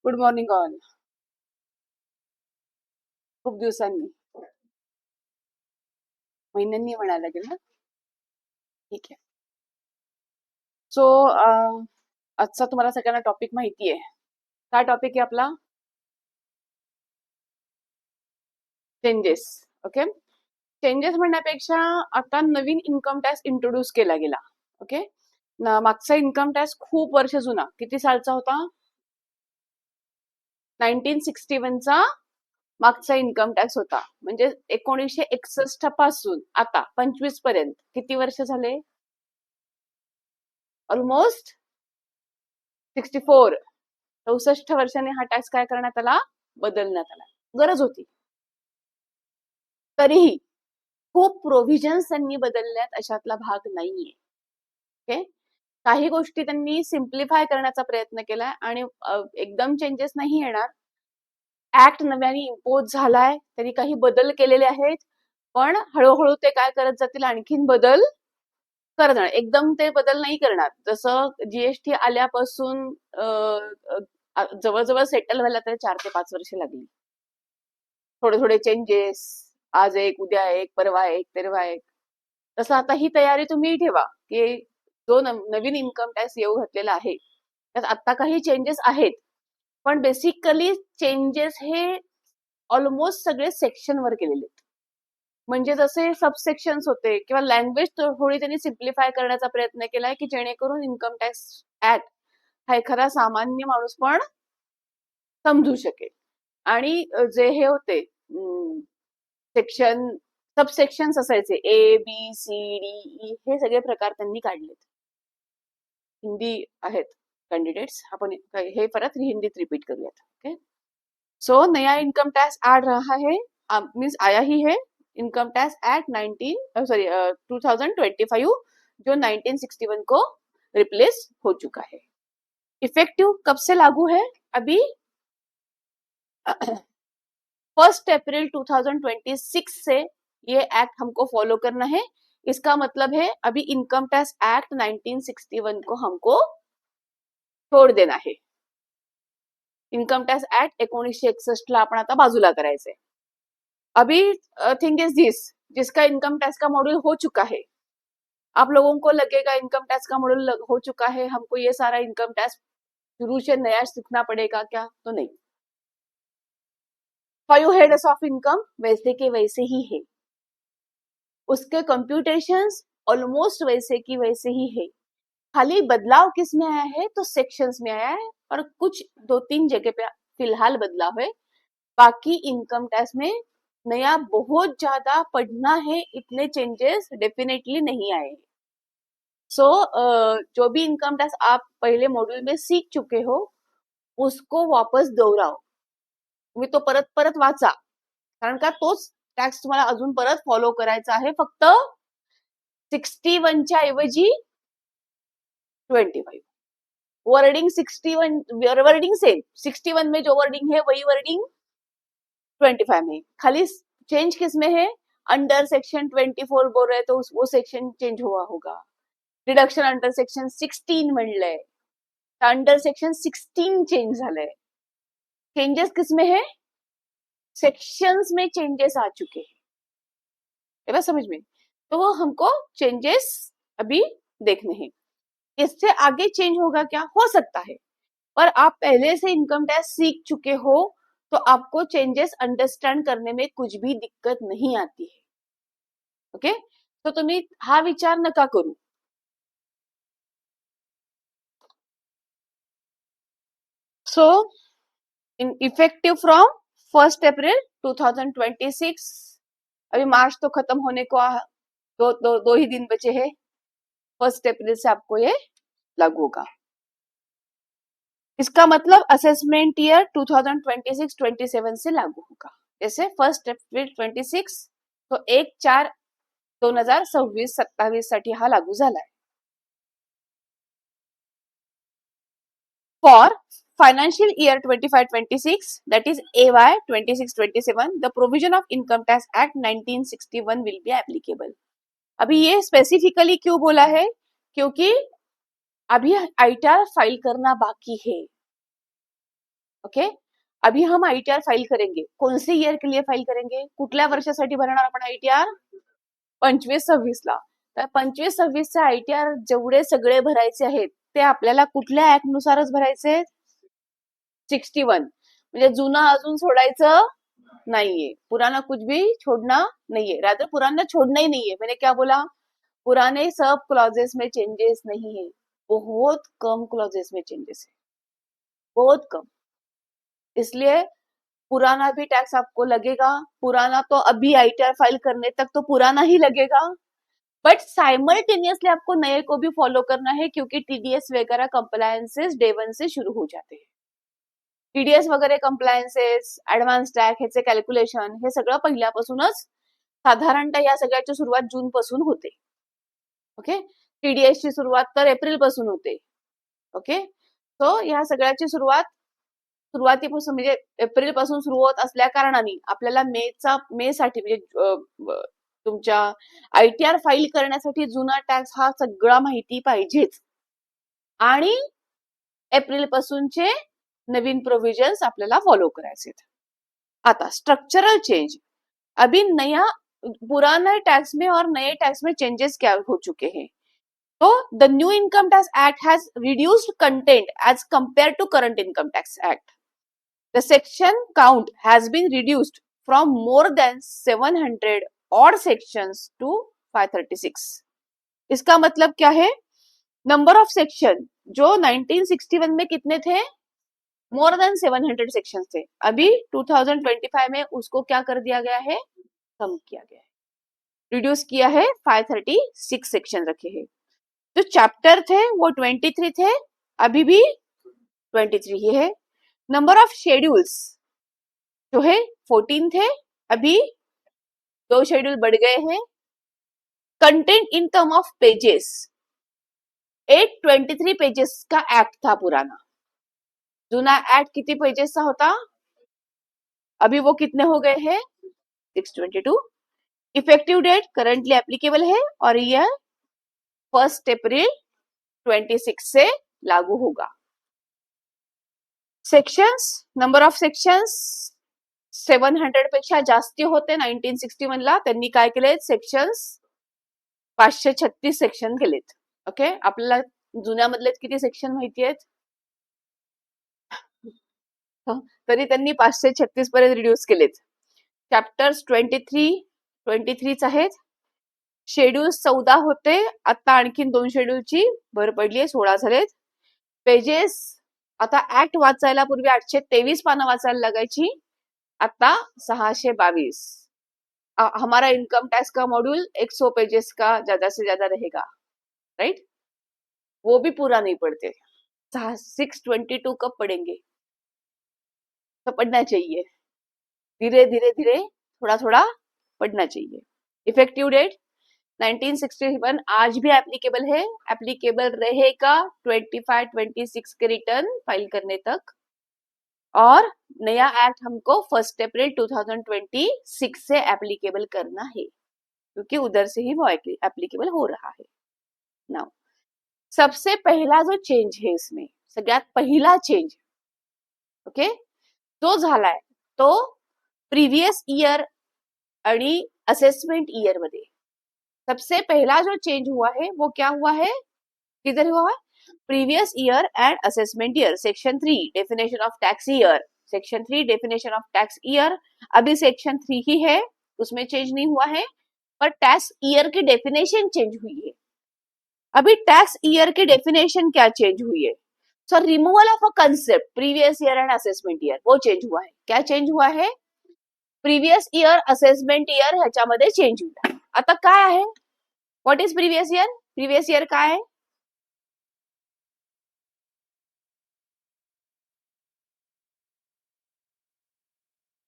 Good morning all. खूप दिवसांनी, महिन्यांनी म्हणायला लागेल ना. ठीक आहे. सो आजचा तुम्हाला सगळ्यांना टॉपिक माहिती आहे. काय टॉपिक आहे आपला? चेंजेस. ओके. चेंजेस म्हणण्यापेक्षा आता नवीन इन्कम टॅक्स इंट्रोड्यूस केला गेला. ओके. मागचा इन्कम टॅक्स खूप वर्ष जुना, किती सालचा होता? 1961चा मागचा इन्कम टॅक्स होता. म्हणजे 1961 पासून आता 25 पर्यंत किती वर्ष झाले? ऑलमोस्ट 64. 64 वर्षांनी हा टॅक्स काय करण्यात आला? बदलण्यात आला. गरज होती. तरीही खूप प्रोव्हिजन्स त्यांनी बदलल्यात अशातला भाग नाहीये. ओके. काही गोष्टी त्यांनी सिम्प्लिफाय करण्याचा प्रयत्न केलाय आणि एकदम चेंजेस नाही येणार. ऍक्ट नव्याने इम्पोज झालाय, त्यांनी काही बदल केलेले आहेत, पण हळूहळू ते काय करत जातील, आणखीन बदल करणार. एकदम ते बदल नाही करणार. जसं जीएसटी आल्यापासून जवळजवळ सेटल व्हायला तर 4 ते 5 वर्ष लागली. थोडे थोडे चेंजेस, आज एक, उद्या एक, परवा एक, तेरवा एक. तसं आता ही तयारी तुम्ही ठेवा की जो नवीन इन्कम टॅक्स येऊ घातलेला आहे त्यात आता काही चेंजेस आहेत, पण बेसिकली चेंजेस हे ऑलमोस्ट सगळे सेक्शनवर केलेले आहेत. म्हणजे जसे सबसेक्शन्स होते किंवा लँग्वेज थोडी त्यांनी सिम्प्लिफाय करण्याचा प्रयत्न केलाय की जेणेकरून इन्कम टॅक्स ऍक्ट हा एखादा सामान्य माणूस पण समजू शकेल. आणि जे हे होते सेक्शन, सबसेक्शन्स असायचे A B C D E, हे सगळे प्रकार त्यांनी काढलेत. हिंदी आहेत कैंडिडेट्स, अपन हे परत हिंदीत रिपीट करूयात. ओके. सो नया इनकम टैक्स आ रहा है, मीन्स आया ही है इनकम टैक्स एक्ट 2025 जो 1961 को रिप्लेस हो चुका है. इफेक्टिव कब से लागू है? अभी 1 अप्रैल 2026 से ये एक्ट हमको फॉलो करना है. इसका मतलब है अभी इनकम टैक्स एक्ट 1961 को हमको छोड़ देना है. इन्कम टॅक्स ऍक्ट 1961 ला आपण आता बाजूला करायचंय. अभी थिंग इज दिस, जिसका इनकम टैक्स का मॉड्यूल हो चुका है, आप लोगों को लगेगा इनकम टैक्स का मॉड्यूल हो चुका है, हमको ये सारा इनकम टैक्स शुरू से नया सीखना पड़ेगा क्या? तो नहीं. 5 हेड्स ऑफ इनकम वैसे के वैसे ही है, उसके कंप्यूटेशंस ऑलमोस्ट वैसे की वैसे ही है. खाली बदलाव किस में आया है? तो सेक्शंस में आया है और कुछ 2-3 जगह पे फिलहाल बदलाव है. बाकी इनकम टैक्स में नया बहुत ज्यादा पढ़ना है, इतने चेंजेस डेफिनेटली नहीं आए. सो जो भी इनकम टैक्स आप पहले मॉड्यूल में सीख चुके हो उसको वापस दोहराव. तुम्ही तो परत परत वाचा, कारण का तोच टॅक्स तुम्हाला अजून परत फॉलो करायचा आहे. फक्त 61 च्या ऐवजी 25. Wording 61, wording same. 61 में जो वर्डिंग है वही वर्डिंग 25 में. खाली चेंज किस में है? अंडर सेक्शन 24 बोल रहे तो वो सेक्शन चेंज हुआ होगा. रिडक्शन अंडर सेक्शन 16 म्हणलंय, अंडर सेक्शन 16 चेंज झालंय. चेंजेस किस में है? सेक्शंस में चेंजेस आ चुके हैं. बस समझ में. तो वो हमको चेंजेस अभी देखने हैं. इससे आगे चेंज होगा क्या? हो सकता है, पर आप पहले से इनकम टैक्स सीख चुके हो तो आपको चेंजेस अंडरस्टँड करने में कुछ भी दिक्कत नहीं आती है. ओके. तो तुम्ही हा विचार नका करू. सो इफेक्टिव फ्रॉम 1 अप्रैल 2026. अभी मार्च तो खत्म होने को दो ही दिन बचे हैं. 1 अप्रैल से आपको ये लागू होगा. इसका मतलब असेसमेंट ईयर 2026-27 से लागू होगा. जैसे 1 अप्रैल 26 तो 1/4/2026-27 साठी हा लागू झालाय. For financial year 25-26, that is AY 26-27, the provision of Income Tax Act 1961 will be applicable. अभी ये स्पेसिफिकली क्यों बोला है? क्योंकि अभी आईटीआर फाइल करना बाकी है. ओके, अभी हम आईटीआर फाईल करेंगे. कौन से ईयर के लिए फाईल करेंगे? कुठल्या वर्षासाठी भरणार आपण आईटीआर? 25-26 ला. तर 25-26 चे आयटीआर जेवढे सगळे भरायचे आहेत ते आपल्याला कुठल्या ऍक्ट नुसारच भरायचे? 61. म्हणजे जुना अजून सोडायचं नाहीये. पुराना कुछ भी छोड़ना नहीं है. रादर पुराना छोड़ना ही नहीं है. मैंने क्या बोला? पुराने सब क्लॉजेस में चेंजेस नहीं है. बहुत कम क्लॉजेस में चेंजेस है, बहुत कम. इसलिए पुराना भी टैक्स आपको लगेगा. पुराना तो अभी आईटीआर फाइल करने तक तो पुराना ही लगेगा, बट साइमल्टेनियसली आपको नए को भी फॉलो करना है क्योंकि टीडीएस वगैरह कंप्लायन्सेस डे 1 से शुरू हो जाते हैं. टीडीएस वगैरे कंप्लायन्सेस, ऍडव्हान्स टॅक्स ह्याचे कॅल्क्युलेशन हे सगळं पहिल्यापासूनच साधारणतः या सगळ्याची सुरुवात जून पासून होते. ओके, टीडीएस ची सुरुवात तर एप्रिल पासून होते. ओके, सो या सगळ्याची सुरुवातीपासून म्हणजे एप्रिल पासून सुरू होत असल्या कारणाने आपल्याला मे साठी म्हणजे तुमच्या आयटीआर फाईल करण्यासाठी जुना टॅक्स हा सगळा माहिती पाहिजेच. आणि एप्रिल पासूनचे नवीन प्रोविजन्स आपल्याला फॉलो करायचे. आता स्ट्रक्चरल चेंज. अभी नया पुराने टैक्स में और नए टैक्स में चेंजेस क्या हो चुके हैं? तो the new income tax act has reduced content as compare to current income tax act. The section count has been reduced from more than 700 odd sections to 536. इसका मतलब क्या है? नंबर ऑफ सेक्शन जो 1961 में कितने थे? मोर देन 700 सेक्शन थे. अभी 2025 में उसको क्या कर दिया गया है? कम किया गया है, रिड्यूस किया है. 536 सेक्शन रखे हैं. जो चैप्टर थे वो 23 थे, अभी भी 23 ही है. नंबर ऑफ शेड्यूल्स जो है 14 थे, अभी 2 शेड्यूल बढ़ गए हैं. Content in term of pages 823 pages का एक्ट था पुराना. जुना एक्ट कितने पेजेस का होता? अभी वो कितने हो गए हैं? 622. इफेक्टिव डेट करंटली एप्लीकेबल है और यह 1 अप्रैल 26 से लागू होगा. सेक्शंस, नंबर ऑफ सेक्शंस 700 पेक्षा जास्ती होते 1961 ला. त्यांनी काय केलेत? सेक्शन्स 536 सेक्शन केलेत. ओके, आपल्याला जुन्यामधले किती सेक्शन माहिती आहेत? तरी त्यांनी 536 पर्यंत रिड्यूस केलेत. चॅप्टर्स 23 आहेत. शेड्यूल्स 14 होते, आता आणखीन 2 शेड्यूलची भर पडली, 16 झालेत. पेजेस आता ऍक्ट वाचायला पूर्वी 823 पानं वाचायला लागायची, आता 622. हमारा इनकम टैक्स का मॉड्यूल 100 पेजेस का ज्यादा से ज्यादा रहेगा, राइट? वो भी पूरा नहीं पढ़ते. 622 कब पढ़ेंगे? तो पढ़ना चाहिए, धीरे धीरे थोड़ा थोड़ा पढ़ना चाहिए. इफेक्टिव डेट 1961 आज भी एप्लीकेबल है, एप्लीकेबल रहेगा 25-26 के रिटर्न फाइल करने तक. और नया एक्ट हमको 1 अप्रैल 2026 से एप्लीकेबल करना है क्योंकि उधर से ही वो एप्लीकेबल हो रहा है. नाउ सबसे पहला जो चेंज है इसमें, सगळ्यात पहिला चेंज, ओके, तो झालाय तो प्रीवियस ईयर आणि असेसमेंट ईयर मध्ये. सबसे पहला जो चेंज हुआ है वो क्या हुआ है? किधर हुआ है? Previous year end assessment year. Section 3 definition of tax year. Section 3 definition of tax year अभी सेक्शन 3 ही है, उसमें चेंज नहीं हुआ है, पर टैक्स ईयर की डेफिनेशन चेंज हुई है. अभी टैक्स ईयर की डेफिनेशन क्या चेंज हुई है? So removal of a concept previous year end assessment year, वो चेंज हुआ है. क्या चेंज हुआ है? प्रीवियस ईयर असेसमेंट ईयर ह्याच्यामध्ये चेंज हुआ. आता काय आहे? What is previous year? Previous year काय आहे?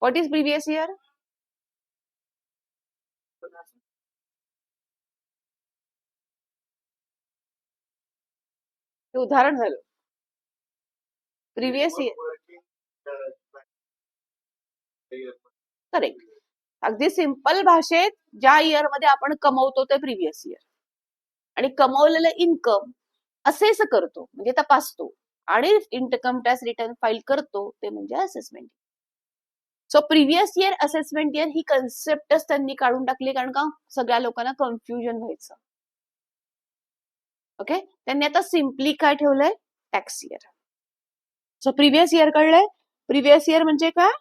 What is previous year? हे उदाहरण झालं. Previous year, correct. अगदी सिंपल भाषेत ज्या इयर मध्ये आपण कमवतो ते प्रीवियस इयर, आणि कमवलेलं इन्कम असेस करतो म्हणजे तपासतो आणि इन्कम टॅक्स रिटर्न फाईल करतो ते म्हणजे assessment. So previous year assessment year ही कन्सेप्टच त्यांनी काढून टाकली, कारण का सगळ्या लोकांना कन्फ्युजन व्हायचं. ओके, त्यांनी आता सिम्पली काय ठेवलंय, tax year. So previous year कळलंय, प्रिव्हियस इयर म्हणजे काय,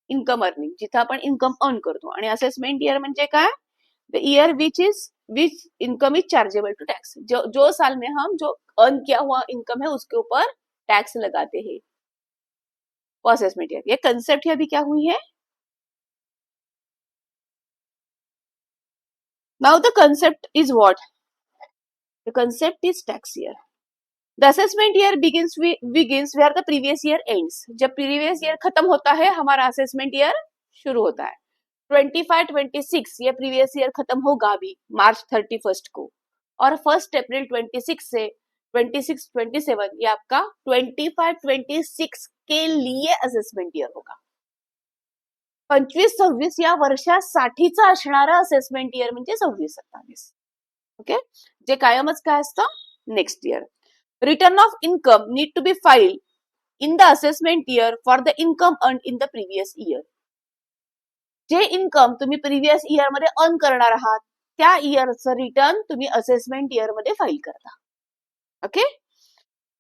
इन्कम अर्निंग, जिथं आपण इन्कम अर्न करतो. आणि असेसमेंट इयर म्हणजे काय, the year which income is chargeable to tax, जो साल में हम जो अर्न किया हुआ इनकम है उसके ऊपर टैक्स लगाते हैं, वो असेसमेंट ईयर. ये कंसेप्ट अभी क्या हुई है, now the concept is what, the concept is tax year. The assessment year begins where the previous year ends. जब प्रीवियस ईयर खत्म होता है हमारा असेसमेंट ईयर शुरू होता है. 25-26 ये प्रीवियस ईयर खत्म होगा अभी मार्च 31 को, और 1 अप्रैल 26 से 26-27 ये आपका 25-26 के लिए असेसमेंट ईयर होगा. 25-26 या वर्षासाठीचा असणारा असेसमेंट ईयर म्हणजे 26-27. ओके, जे कायमच काय असतं, next year. Return of income need to be file in the assessment year for the income earn in the previous year. जे इन्कम तुम्ही प्रीवियस इयर मध्ये अर्न करणार आहात त्या इयरचं रिटर्न तुम्ही असेसमेंट इयर मध्ये फाईल करता. Okay,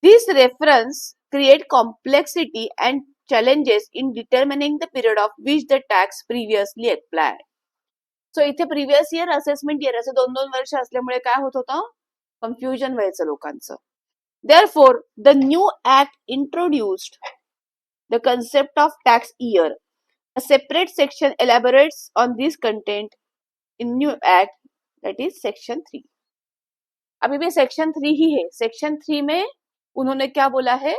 this reference create complexity and challenges in determining the period of which the tax previously applied. So इथे प्रीवियस इयर असेसमेंट इयर असं 2-2 वर्ष असल्यामुळे काय होत होतं, कन्फ्युजन व्हायचं लोकांचं. Therefore, the new act introduced the concept of tax year. A separate section elaborates on this content in new act, that is section 3. अभी भी सेक्शन 3 ही है. सेक्शन 3 में उन्होंने क्या बोला है,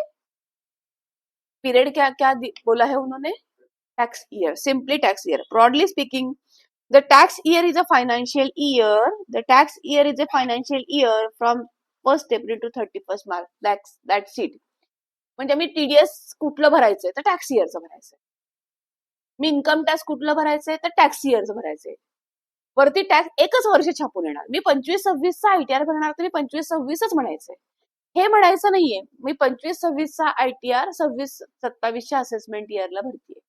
पीरियड क्या क्या बोला है उन्होंने, tax year, simply tax year. Broadly speaking, the tax year is a financial year. The tax year is a financial year from 1 April to 31 March. That's it. म्हणजे मी टीडीएस कुठलं भरायचंय तर टॅक्स इयरचं भरायचंय, मी इन्कम टॅक्स कुठलं भरायचंय तर टॅक्स इयरचं भरायचंय. वरती tax एकच वर्ष छापून येणार. मी 25-26चा आयटीआर भरणार तर मी 25-26च म्हणायचंय, हे म्हणायचं नाहीये मी 25-26चा आयटीआर 26-27च्या असेसमेंट इयरला भरतीये.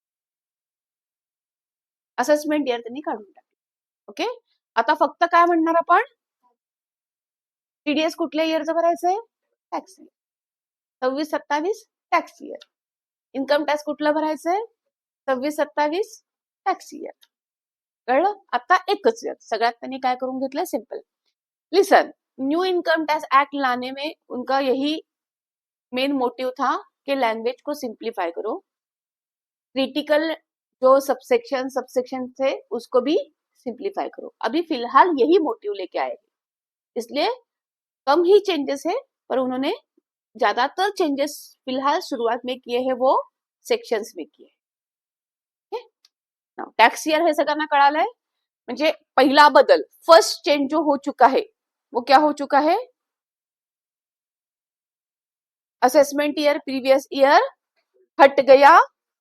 असेसमेंट इयर त्यांनी काढून टाकले. ओके, आता फक्त काय म्हणणार आपण, टीडीएस कुठल्या इयरचं भरायचंय, tax year. 26-27 tax year. Income tax कुठलं भरायचंय, 26-27 टॅक्स इयर. कळलं, आता एकच इयर. सगळ्यात त्यांनी काय करून घेतलंय, सिंपल. लिसन, न्यू इनकम टैक्स एक्ट लाने में उनका यही मेन मोटिव था कि लैंग्वेज को सिंप्लीफाई करो, क्रिटिकल जो सबसेक्शन थे उसको भी सिंप्लीफाई करो. अभी फिलहाल यही मोटिव लेके आए, इसलिए कम ही चेंजेस है, पर उन्होंने ज्यादातर चेंजेस फिलहाल शुरुआत में किए हैं वो सेक्शंस में किए. टैक्स ईयर हे सगळ्यांना कळालंय. म्हणजे पहिला बदल, फर्स्ट चेंज जो हो चुका है वो क्या हो चुका है, असेसमेंट ईयर प्रीवियस ईयर हट गया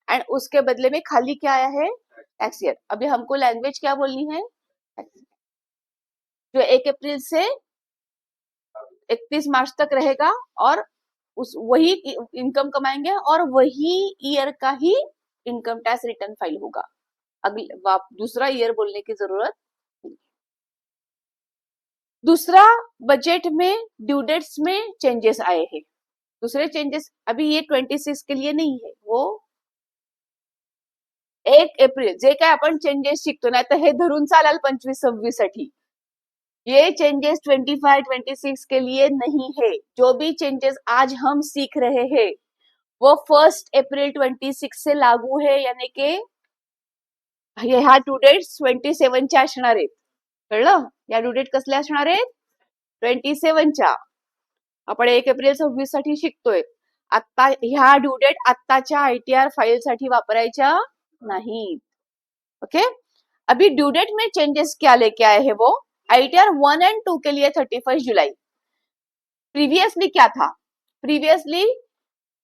एंड उसके बदले में खाली क्या आया है, टैक्स ईयर. अभी हमको लैंग्वेज क्या बोलनी है, जो 1 अप्रैल से 31 मार्च तक रहेगा और उस वही इनकम कमाएंगे और वही ईयर का ही इनकम टैक्स रिटर्न फाइल होगा. अगले दूसरा ईयर बोलने की जरूरत नहीं. दूसरा, बजट में ड्यू डेट्स में चेंजेस आए हैं. दूसरे चेंजेस अभी ये 26 के लिए नहीं है, वो 1 एप्रिल जे काय आपण चेंजेस शिकतो ना, तर हे धरून चालाल 25-26 साठी. ये चेंजेस 25-26 के लिए नहीं है. जो भी चेंजेस आज हम सीख रहे हैं वो 1 अप्रैल 26 से लागू है, यानी कि ह्या ड्यू डेट्स 27च्या असणार आहेत. कळलं, या ड्यू डेट कसल्या असणार आहेत, 27च्या. आपण 1 एप्रिल 26 साठी शिकतोय. आता ह्या ड्यू डेट आत्ताच्या आयटीआर फाइल साठी वापरायच्या नाहीत. ओके, अभी ड्यू डेट में चेंजेस क्या लेके आए हैं वो, आईटीआर 1 और 2 के लिए 31 जुलाई. प्रीवियसली क्या था, प्रीवियसली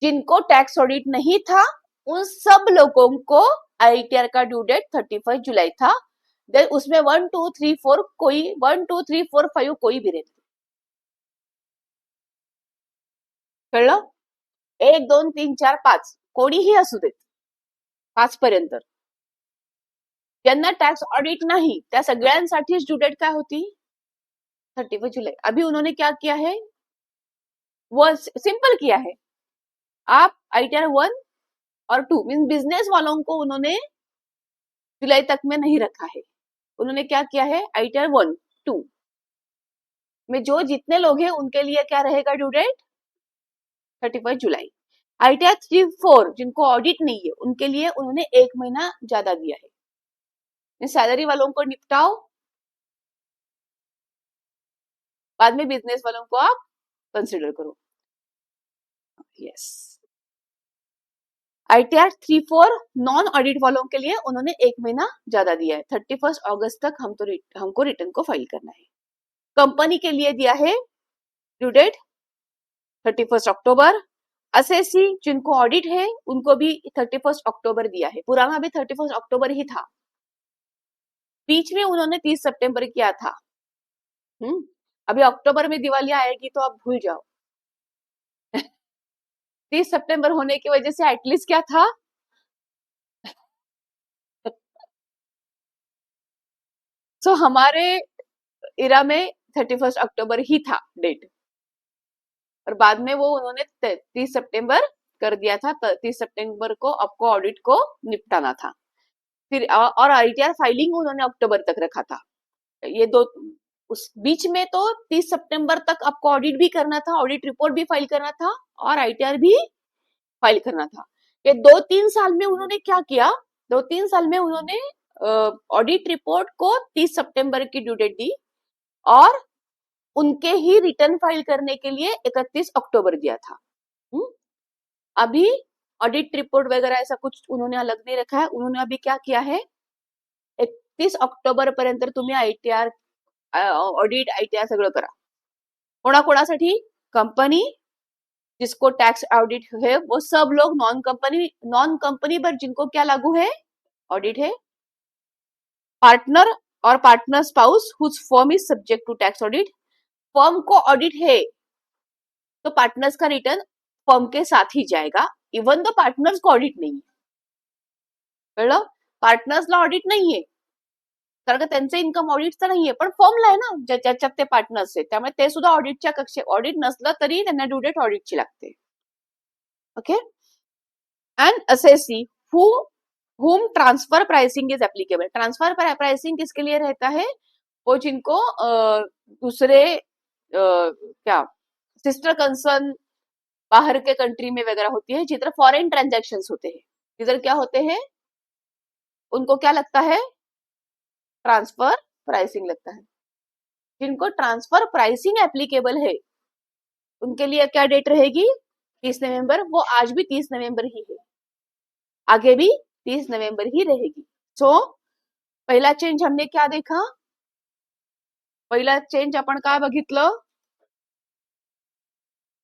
जिनको टैक्स ऑडिट नहीं था उन सब लोगों को आईटीआर का ड्यू डेट 31 जुलाई था. देन उसमें 1, 2, 3, 4 कोई 1, 2, 3, 4, 5 कोई भी रहते. कळलं, 1, 2, 3, 4, 5 कोणीही असू देत 5 पर्यंत ज्यांना टैक्स ऑडिट नहीं त्या सगळ्यांसाठीच ड्यू डेट काय होती 31 जुलाई। अभी उन्होंने क्या किया है वो सिंपल किया है, आप आईटीआर 1 और 2 मीन बिजनेस वालों को उन्होंने जुलाई तक में नहीं रखा है। उन्होंने क्या किया है आईटीआर 1 2 में जो जितने लोग हैं उनके लिए क्या रहेगा ड्यू डेट 31 जुलाई। आईटीआर 3 4 जिनको ऑडिट नहीं है उनके लिए उन्होंने 1 महीना ज्यादा दिया है। सैलरी वालों को निपटाओ, बाद में बिजनेस वालों को आप कंसिडर करो। यस, आईटीआर 3 4 नॉन ऑडिट वालों के लिए उन्होंने 1 महीना ज्यादा दिया है। 31 अगस्त तक हमको रिटर्न को फाइल करना है। कंपनी के लिए दिया है ड्यू डेट 31 अक्टूबर। असेसी जिनको ऑडिट है उनको भी 31 अक्टूबर दिया है। पुराना भी 31 अक्टूबर ही था, बीच में उन्होंने 30 सितंबर किया था। अभी अक्टूबर में दिवाली आएगी तो आप भूल जाओ। 30 सितंबर होने की वजह से एटलीस्ट क्या था सो हमारे इरा में 31 अक्टूबर ही था डेट, और बाद में वो उन्होंने 30 सितंबर कर दिया था। 30 सितंबर को आपको ऑडिट को निपटाना था। फिर और आईटीआर फाइलिंग उन्होंने अक्टूबर तक रखा था। ये दो उस बीच में तो 30 सितंबर तक आपको ऑडिट भी करना था, ऑडिट रिपोर्ट भी फाइल करना था और आईटीआर भी फाइल करना था। ये 2-3 साल में उन्होंने क्या किया, 2-3 साल में उन्होंने ऑडिट रिपोर्ट को 30 सितंबर की ड्यू डेट दी और उनके ही रिटर्न फाइल करने के लिए 31 अक्टूबर दिया था। अभी ऑडिट रिपोर्ट वगैरह ऐसा कुछ उन्होंने अलग नहीं रखा है। उन्होंने अभी क्या किया है 31 अक्टूबर पर्यंत तुम्ही आईटीआर ऑडिट आईटीआर सगळं करा। कोणाकोणासाठी कंपनी जिसको टैक्स ऑडिट है वो सब लोग नॉन कंपनी पर जिनको क्या लागू है ऑडिट है, पार्टनर और partner spouse whose firm is subject to tax audit. Firm को ऑडिट है तो पार्टनर्स का रिटर्न फर्म के साथ ही जाएगा, इवन दो पार्टनर्स को ऑडिट नाही कळलं। पार्टनर्सला ऑडिट नाहीये कारण का त्यांचे इन्कम ऑडिट तर नाहीये, पण फर्मला आहे ना ज्याच्यात ते पार्टनर्स आहेत, त्यामुळे ते सुद्धा ऑडिटच्या कक्षे ऑडिट नसलं तरी त्यांना ड्यू डेट ऑडिटची लागते। Okay, end assessee whom transfer pricing is applicable. Transfer pricing किसके लिए रहता है, वो जिनको दूसरे क्या सिस्टर कंसर्न बाहर के कंट्री में वगैरह होती है, जिधर फॉरेन ट्रांजैक्शंस होते हैं, जिधर क्या होते हैं उनको क्या लगता है ट्रांसफर प्राइसिंग लगता है। जिनको ट्रांसफर प्राइसिंग एप्लीकेबल है उनके लिए क्या डेट रहेगी 30 नवंबर। वो आज भी 30 नवंबर ही है, आगे भी 30 नवंबर ही रहेगी। सो पहिला चेंज हमने क्या देखा, पहिला चेंज आपण काय बघितलं,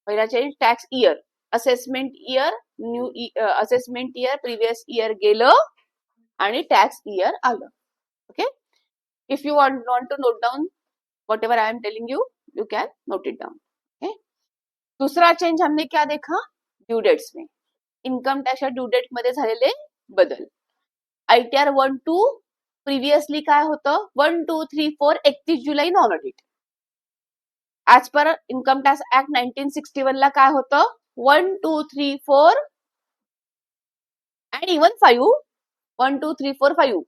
पहिला change tax year, assessment year new assessment year previous year गेलं आणि टॅक्स इयर आलं। Okay, if you want to note down whatever I am telling you, you can note it down। okay? दूसरा change हमने क्या देखा due dates में, income टॅक्सच्या due date मध्ये झालेले बदल। आईटीआर 1 2 प्रिव्हियसली काय होतं 1 2 3 4 31 जुलै non audit. As per income tax act 1961 ला काय होतं 1 2 3 4 एंड इवन 5 1 2 3 4 5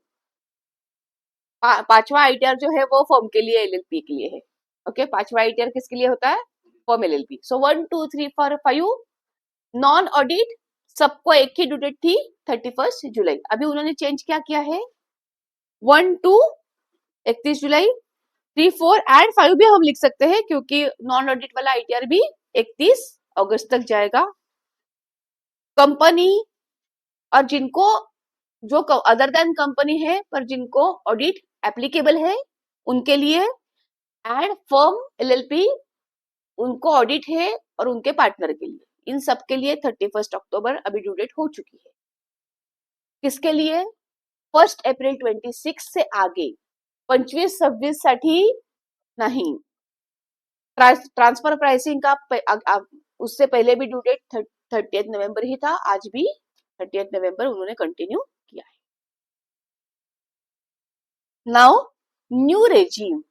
पांचवा आईटीआर जो है वो फर्म के लिए एलएलपी के लिए है। ओके, पांचवा आईटीआर किसके लिए होता है firm LLP. So 1 2 3 4 5 non audit सबको एक ही ड्यू डेट थी 31 जुलाई। अभी उन्होंने चेंज क्या किया है 1 2 31 जुलाई, 3 4 एंड 5 भी हम लिख सकते हैं क्योंकि नॉन ऑडिट वाला आईटीआर भी 31 अगस्त तक जाएगा। कंपनी और जिनको जो अदर देन कंपनी है पर जिनको ऑडिट एप्लीकेबल है उनके लिए, एंड फर्म एलएलपी उनको ऑडिट है और उनके पार्टनर के लिए, इन सब के लिए 31 अक्टूबर अभी ड्यू डेट हो चुकी है। किसके लिए 1 अप्रैल 26 से आगे 25-26 साठी नहीं। ट्रांसफर प्राइसिंग का उससे पहले भी ड्यू डेट 30 नवंबर ही था, आज भी 30 नवंबर उन्होंने कंटिन्यू किया है. Now new regime,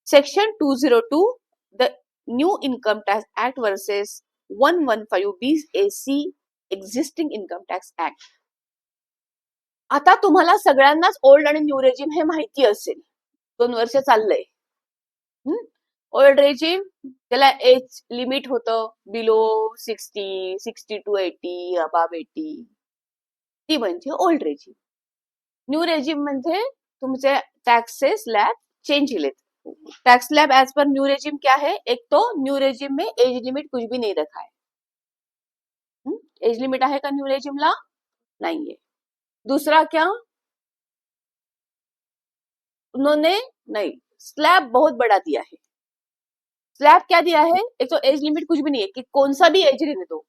section 202 the new income tax act versus 115 BAC existing income tax act. आता तुम्हाला सगळ्यांनाच ओल्ड आणि न्यू रेजिम हे माहिती असेल, 2 वर्ष चाललंय. ओल्ड रेजिम त्याला एज लिमिट होतं बिलो 60, 60 to 80, अबाव 80, ती म्हणजे ओल्ड रेजिम. न्यू रेजिम म्हणजे तुमचे टैक्सेस स्लैब चेंज हुए. Tax slab as per new regime क्या है, एक तो न्यू रेजिम में एज लिमिट कुछ भी नहीं रखा है. एज लिमिट आहे का न्यू रेजिमला? नाहीये. दूसरा क्या, उन्होंने नहीं स्लैब बहुत बड़ा दिया है. स्लैब क्या दिया है, एक तो एज लिमिट कुछ भी नहीं है कि कौन सा भी एज रहने दो,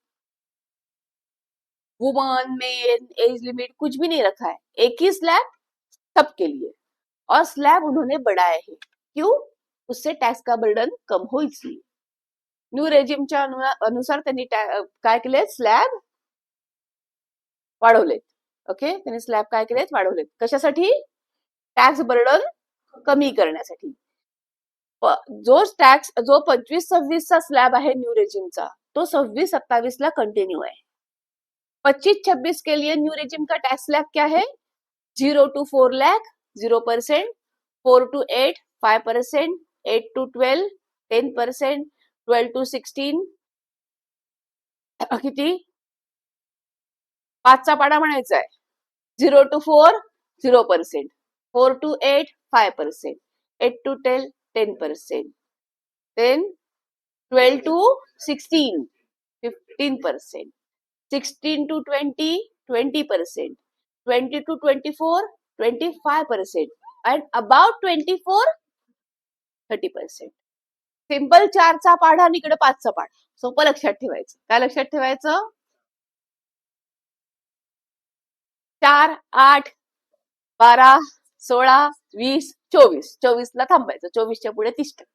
वुमन मेन एज लिमिट कुछ भी नहीं रखा है, एक ही स्लैब सबके लिए. और स्लैब उन्होंने बढ़ाया है, क्यों? उससे टॅक्स का बर्डन कम हो इसलिए. न्यू रेजिमच्या अनुसार त्यांनी काय केले, स्लॅब वाढवलेत. ओके, त्यांनी स्लॅब काय केलेत, वाढवलेत. कशासाठी? टॅक्स बर्डन कमी करण्यासाठी. जो टॅक्स जो 25-26 चा स्लॅब आहे न्यू रेजिमचा, तो 26-27 ला कंटिन्यू है. 25-26 के लिए न्यू रेजिम का टैक्स स्लैब क्या है, 0 to 4 lakh 0%, 4 to 8 5%, 8 to 12 10%, 12 to 16 किती, 5चा पाडा म्हणायचा आहे. 0 to 4 0%, 4 to 8 5%, 8 to 10 10%, then 12 to 16 15%, 16 to 20 20%, 20 to 24 25%, and about 24 30%. Simple 4चा पाढा आणि इकडे 5चा पाढा, सोपं लक्षात ठेवायचं. काय लक्षात ठेवायचं, 4 8 12 16 20 24, 24 ला थांबायचं, 24च्या पुढे 30%.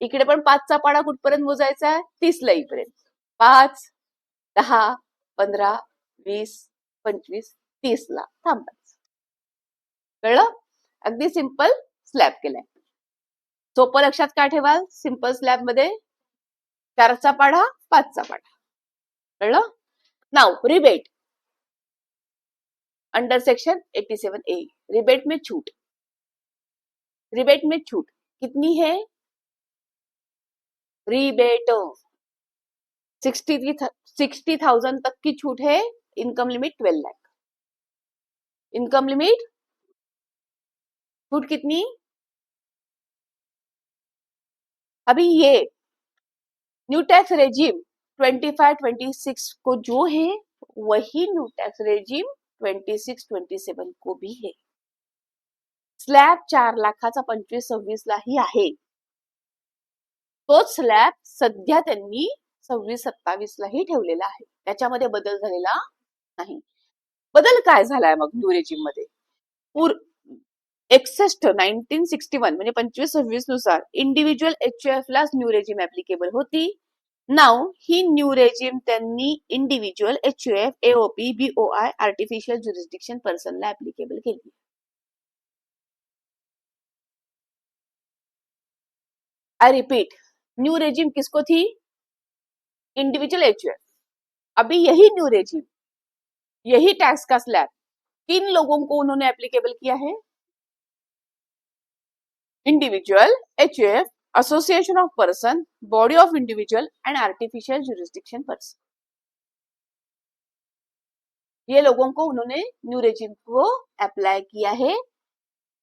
इकडे पण 5चा पाढा कुठपर्यंत मोजायचा आहे, 30 ला येईपर्यंत. 5 10 15 20 25 30 ला थांबायचं. कळलं? अगदी सिंपल स्लॅब केलाय. सोपं लक्षात काय ठेवाल, सिंपल स्लॅब मध्ये 4चा पाढा 5चा पाढा. कळलं? Now rebate under section 87A, rebate में छूट. रिबेट में छूट कितनी है, रिबेट 60,000 तक की छूट है. Income limit 12 lakh. Income limit छूट कितनी, अभी ये न्यू टैक्स रेजिम 25-26 को जो है वही न्यू टैक्स रेजिम 26-27 को भी है. स्लॅब 4 लाखाचा 25-26 लाही आहे. तोच स्लॅब सध्या त्यांनी 26-27 लाही ठेवलेला आहे, त्याच्यामध्ये बदल झालेला नाही. बदल काय झालाय मग न्यू रेजिम मध्ये, 1961 म्हणजे 25-26 नुसार इंडिव्हिज्युअल HUF लाच न्यू रेजिम ऍप्लिकेबल होती. नाउ ही न्यू रेजिम त्यांनी individual HUF AOP BOI artificial jurisdiction पर्सनला ऍप्लिकेबल केली. आई रिपीट, न्यू रेजिम किसको थी, इंडिविजुअल HUF. अभी यही न्यू रेजिम, यही टैक्स का स्लैब किन लोगों को उन्होंने एप्लीकेबल किया है, individual HUF, association of person, body of individual end artificial jurisdiction person. ये लोगों को उन्होंने न्यू रेजिम को अप्लाई किया है.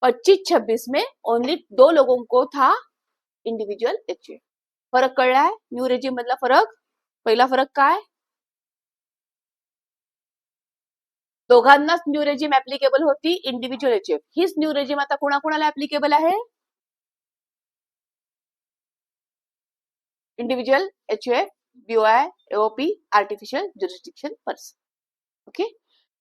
25-26 में ओनली 2 लोगों को था इंडिव्हिज्युअल HUF. फरक कळलाय न्यू रेजिम मधला फरक. पहिला फरक काय, दोघांनाच न्यू रेजिम ऍप्लिकेबल होती, इंडिव्हिज्युअल HUF. हीच न्यू रेजिम आता कोणाकोणाला ऍप्लिकेबल आहे, individual HUF BOI AOP artificial jurisdiction person. Okay,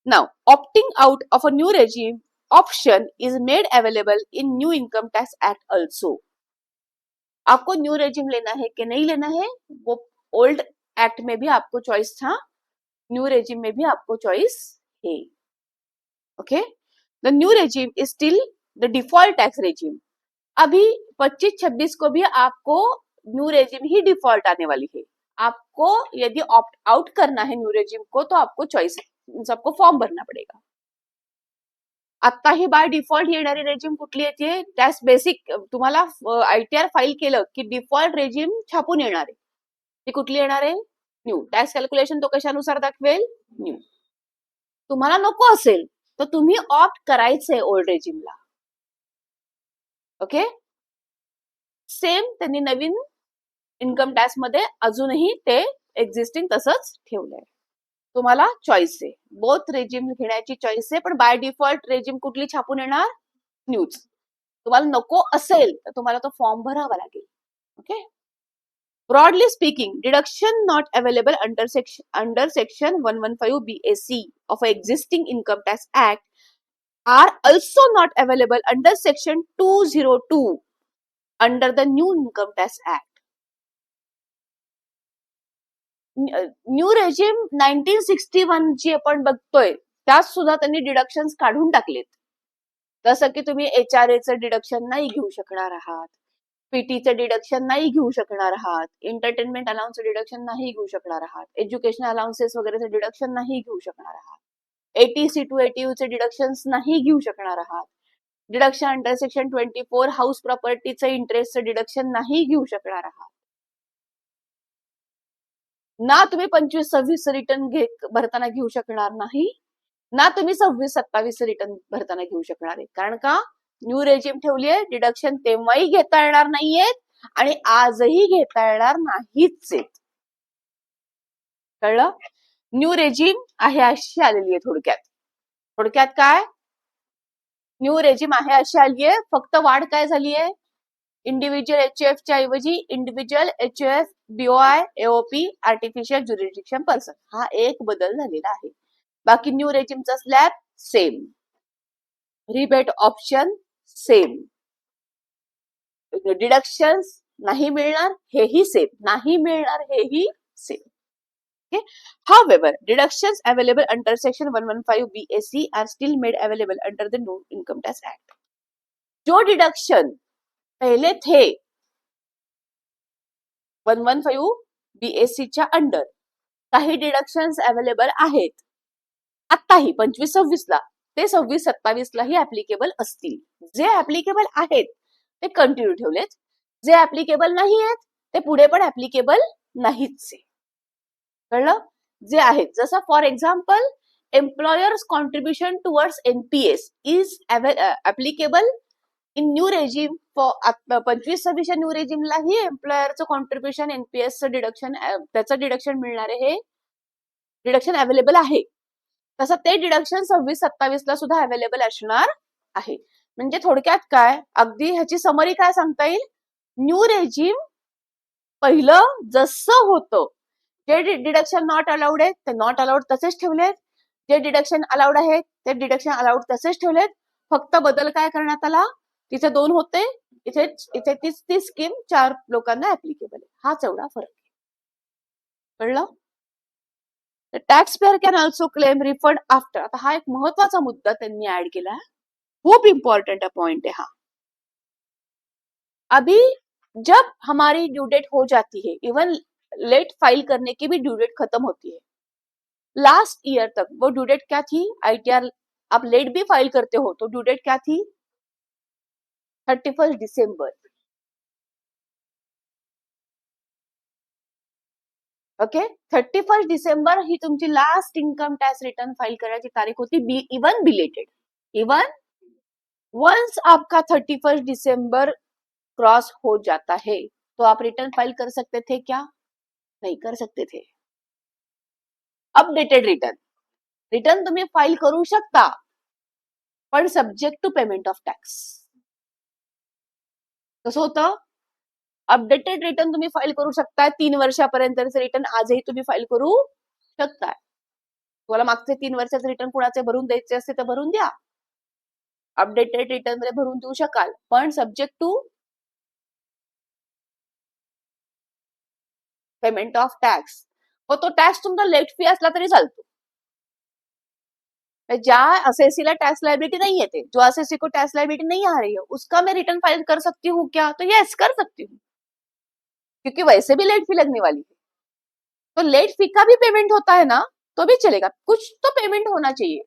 now opting out of a new regime option is made available in new income tax act also. आपको new regime लेना है कि नहीं लेना है, वो ओल्ड एक्ट में भी आपको चॉइस था, न्यू रेजिम में भी आपको चॉइस है. Okay, the new regime is still the default tax regime. अभी 25-26 को भी आपको न्यू रेजिम ही डिफॉल्ट आने वाली है. आपको यदि ऑप्ट आउट करना है न्यू रेजिम को तो आपको चॉइस, सबको फॉर्म भरना पडेगा. आता ही बाय डिफॉल्ट येणारी रेजिम कुठली येते, टॅक्स बेसिक तुम्हाला ITR फाईल केलं की डिफॉल्ट रेजिम छापून येणार आहे. ती कुठली येणार आहे, न्यू. टॅक्स कॅल्क्युलेशन तो कशानुसार दाखवेल, न्यू. तुम्हाला नको असेल तर तुम्ही ऑप्ट करायचंय ओल्ड रेजिमला. ओके, सेम त्यांनी नवीन इन्कम टॅक्स मध्ये अजूनही ते एक्झिस्टिंग तसंच ठेवलंय. तुम्हाला चॉईस आहे, बोथ रेजिम घेण्याची चॉईस आहे, पण बाय डिफॉल्ट रेजिम कुठली छापून येणार, न्यूज. तुम्हाला नको असेल तर तुम्हाला तो फॉर्म भरावा लागेल. Okay, broadly speaking, deduction not available under section 115 BAC of existing income tax act are also not available under section 202 under the new income tax act. New regime 1961 जी आपण बघतोय त्यात सुद्धा त्यांनी डिडक्शन्स काढून टाकलेत. जसं की तुम्ही HRAचं डिडक्शन नाही घेऊ शकणार आहात, पीटीचं डिडक्शन नाही घेऊ शकणार आहात, एंटरटेनमेंट अलाउन्सचं डिडक्शन नाही घेऊ शकणार आहात, एज्युकेशन अलाउन्सेस वगैरेचं डिडक्शन नाही घेऊ शकणार आहात, ATC टू ATUचे डिडक्शन्स नाही घेऊ शकणार आहात, डिडक्शन अंडर सेक्शन 24 हाऊस प्रॉपर्टीचं इंटरेस्टचं डिडक्शन नाही घेऊ शकणार आहात. ना तुम्ही 25-26 रिटर्न भरताना घेऊ शकणार नाही, ना तुम्ही 26-27 रिटर्न भरताना घेऊ शकणार आहे. कारण का, न्यू रेजिम ठेवली आहे, डिडक्शन तेव्हाही घेता येणार नाहीयेत आणि आजही घेता येणार नाहीच आहेत. कळलं? न्यू रेजिम आहे अशी आलेली आहे. थोडक्यात काय, न्यू रेजिम आहे अशी आली आहे, फक्त वाढ काय झाली आहे, इंडिव्हिज्युअल HUF च्या ऐवजी individual HUF BOI AOP artificial jurisdiction person हा एक बदल झालेला आहे. बाकी न्यू रेजिमचा slab same, rebate option same, deductions नाही मिळणार हेही सेम, नाही मिळणार हेही same. Okay. However, deductions available under section 115 BAC are still made available under the new income tax act. जो डिडक्शन पहले थे 115 BAC च्या अंडर, काही डिडक्शन्स अवेलेबल आहेत आताही 25-26 ला, ते 26-27 लाही ऍप्लिकेबल असतील. जे ऍप्लिकेबल आहेत ते कंटिन्यू ठेवलेत, जे ऍप्लिकेबल नाही आहेत ते पुढे पण ऍप्लिकेबल नाहीच. कळलं? जे आहेत, जसं for example employer's contribution towards NPS is applicable in new regime. For 25-26 new रेजिमलाही एम्प्लॉयरचं कॉन्ट्रीब्युशन NPSचं डिडक्शन, त्याचं डिडक्शन मिळणार आहे, हे डिडक्शन अवेलेबल आहे. तसं ते डिडक्शन 26-27 ला सुद्धा अवेलेबल असणार आहे. म्हणजे थोडक्यात काय, अगदी ह्याची समरी काय सांगता येईल, न्यू रेजिम पहिलं जसं होतं, जे डिडक्शन नॉट अलाउड आहेत ते नॉट अलाउड तसेच ठेवलेत, जे डिडक्शन अलाउड आहेत ते डिडक्शन अलाउड तसेच ठेवलेत. फक्त बदल काय करण्यात आला, तिथे 2 होते, इथे ती स्कीम 4 लोकांना ऍप्लिकेबल आहे. हाच एवढा फरक आहे. कळलं? Tax payer can also claim refund after. आता हा एक महत्वाचा मुद्दा त्यांनी ऍड केला, खूप इंपॉर्टेंट पॉइंट है. हाँ, अभी जब हमारी ड्यू डेट हो जाती है, इवन लेट फाइल करने की भी ड्यू डेट खत्म होती है. लास्ट ईयर तक वो ड्यू डेट क्या थी, ITR आप लेट भी फाइल करते हो तो ड्यू डेट क्या थी, 31 डिसेंबर. ओके, 31 डिसेंबर ही तुमची last income tax return file करायची तारीख होती, इवन बिलेटेड. इवन वंस आपका 31 डिसेंबर क्रॉस हो जाता है तो आप रिटर्न फाइल कर सकते थे क्या, नहीं कर सकते थे. अपडेटेड रिटर्न तुम्ही फाइल करू शकता, पण subject to payment of tax. कसं होतं, अपडेटेड रिटर्न तुम्ही फाइल करू शकता, 3 वर्षापर्यंतचे रिटर्न आजही तुम्ही फाइल करू शकता. तुम्हाला मागचे 3 वर्षाचे रिटर्न कुणाचे भरून द्यायचे असते तर भरून द्या, अपडेटेड रिटर्न मध्ये भरून देऊ शकाल, पण subject to payment of tax. हो, तो टॅक्स तुमचा लेट फी असला तरी चालतो. ज्या असेसीला टैक्स लाइबिलिटी नहीं है थे, जो असेसी को टैक्स लाइबिलिटी नहीं आ रही है, उसका मैं रिटर्न फाइल कर सकती हूँ क्या? तो यस, कर सकती हूँ, क्योंकि वैसे भी लेट फी लगने वाली है. तो लेट फी का भी पेमेंट होता है ना, तो भी चलेगा. कुछ तो पेमेंट होना चाहिए.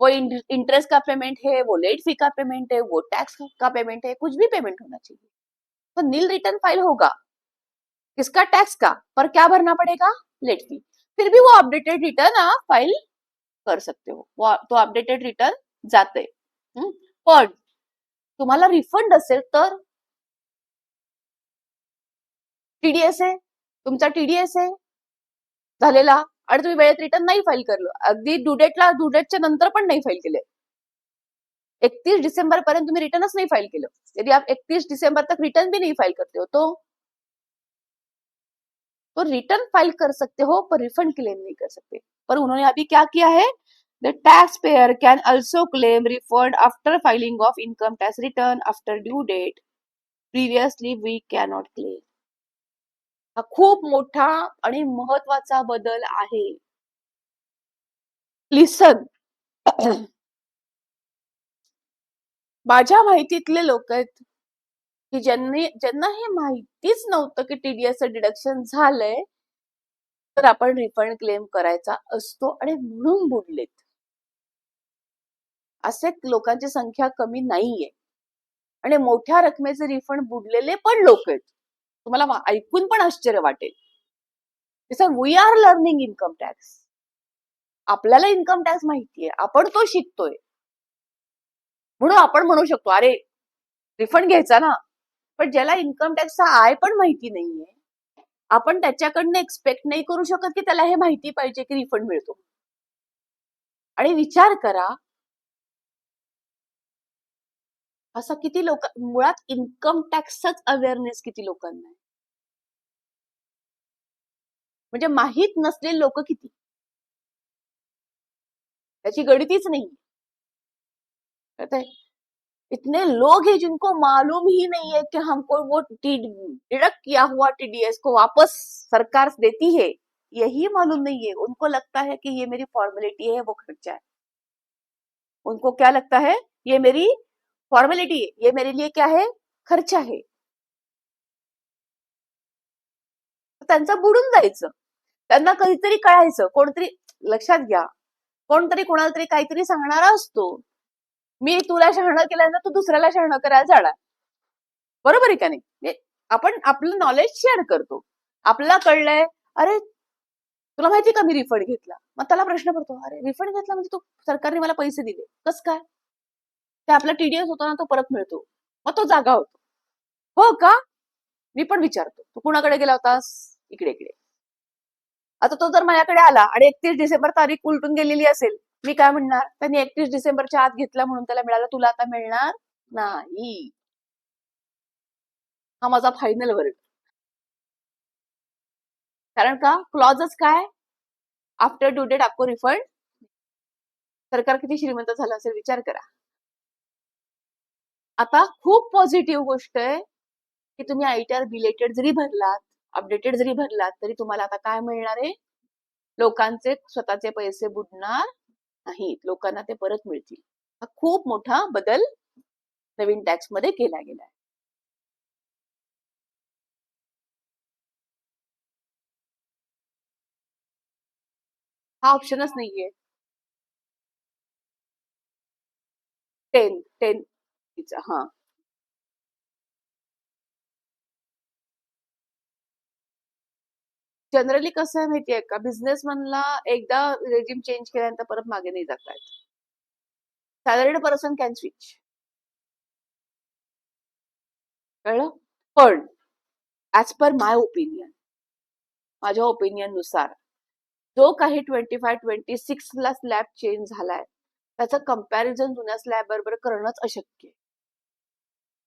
वो इंटरेस्ट का पेमेंट है, वो लेट फी का पेमेंट है, वो टैक्स का पेमेंट है, कुछ भी पेमेंट होना चाहिए. तो नील रिटर्न फाइल होगा. किसका? टैक्स का. पर क्या भरना पड़ेगा? Late fee. फिर भी वो अपडेटेड रिटर्न आप फाइल कर सकते हो. तो अपडेटेड रिटर्न जाते. पण तुम्हाला रिफंड असेल तर टीडीएस आहे, तुमचा टीडीएस आहे झालेला आणि तुम्ही वेळेत रिटर्न नाही फाईल करलं, अगदी ड्यू डेटच्या नंतर पण नाही फाईल केले, 31 दिसंबर पर्यंत तुम्ही रिटर्नच नहीं फाइल केलं, यदि आप 31 दिसंबर तक रिटर्न भी नहीं फाइल करते हो तो रिटर्न फाइल कर सकते हो पर रिफंड क्लेम नहीं कर सकते. पर उन्होंने अभी क्या किया है? The tax payer can also claim refund after filing of income tax return after due date. Previously we cannot claim. हा खूप मोठा आणि महत्वाचा बदल आहे. लिसन. माझ्या माहितीतले लोक आहेत की ज्यांना हे माहितीच नव्हतं की टीडीएसचं डिडक्शन झालंय, तर आपण रिफंड क्लेम करायचा असतो आणि म्हणून बुडलेत. असे लोकांची संख्या कमी नाहीये आणि मोठ्या रकमेचे रिफंड बुडलेले पण लोक आहेत. तुम्हाला ऐकून पण आश्चर्य वाटेल. We are learning income tax. आपल्याला इन्कम टॅक्स माहितीये, आपण तो शिकतोय, म्हणून आपण म्हणू शकतो अरे रिफंड घ्यायचा ना. पण ज्याला इन्कम टॅक्सचा आय पण माहिती नाहीये, आपण त्याच्याकडनं एक्सपेक्ट नाही करू शकत की त्याला हे माहिती पाहिजे की रिफंड मिळतो. आणि विचार करा, असा किती लोक, मुळात इन्कम टॅक्सच अवेअरनेस किती लोकांना आहे, म्हणजे माहित नसलेले लोक किती, त्याची गणितीच नाही. इतने लोग हैं जिनको मालूम ही नहीं है कि हमको वो डिडक्ट किया हुआ टीडीएस को वापस सरकार देती है, यही मालूम नहीं है. उनको लगता है कि ये मेरी फॉर्मेलिटी है, वो खर्चा है. उनको क्या लगता है? ये मेरी फॉर्मेलिटी है, ये मेरे लिए क्या है? खर्चा है. त्यांचं बुडून जायचं. त्यांना कधीतरी कळायचं, कोणतरी लक्षात घ्या, कोणतरी कोणाला तरी काहीतरी सांगणारा असतो. मी तुला शहाणं केल्यानं तू दुसऱ्याला शहाणं करायला जाणार, बरोबर आहे का नाही? आपण आपलं नॉलेज शेअर करतो. आपल्याला कळलंय, अरे तुला माहिती का मी रिफंड घेतला. मग त्याला प्रश्न पडतो, अरे रिफंड घेतला म्हणजे तू सरकारने मला पैसे दिले, कस काय? ते आपला टीडीएस होता ना, तो परत मिळतो. मग तो जागा होतो. हो का? मी पण विचारतो, तू कुणाकडे गेला होतास? इकडे इकडे. आता तो जर माझ्याकडे आला आणि 31 डिसेंबर तारीख उलटून गेलेली असेल, मी काय म्हणणार? त्यांनी 31 डिसेंबरच्या आत घेतला म्हणून त्याला मिळाला, तुला आता मिळणार नाही. हा माझा फायनल वर्ड. कारण का? क्लॉजच काय? आफ्टर ड्यू डेट आपको रिफंड. सरकार किती श्रीमंत झालं असेल विचार करा. आता खूप पॉझिटिव्ह गोष्ट आहे की तुम्ही आयटीआर बिलेटेड जरी भरलात, अपडेटेड जरी भरलात, तरी तुम्हाला आता काय मिळणार आहे? लोकांचे स्वतःचे पैसे बुडणार नाहीत, लोकांना ते परत मिळतील. हा खूप मोठा बदल नवीन टॅक्स मध्ये केला गेलाय. हा ऑप्शनच नाहीये. 10 हा. जनरली कसं आहे माहितीये का, बिझनेसमॅनला एकदा रेजिम चेंज केल्यानंतर परत मागे नाही जाता येत. Salaried person can switch. कळलं? पण ऍज पर माय ओपिनियन, माझ्या ओपिनियन नुसार जो काही 25-26 ला स्लॅब चेंज झालाय, त्याचं कंपॅरिझन जुन्या स्लॅब बरोबर करणंच अशक्य आहे.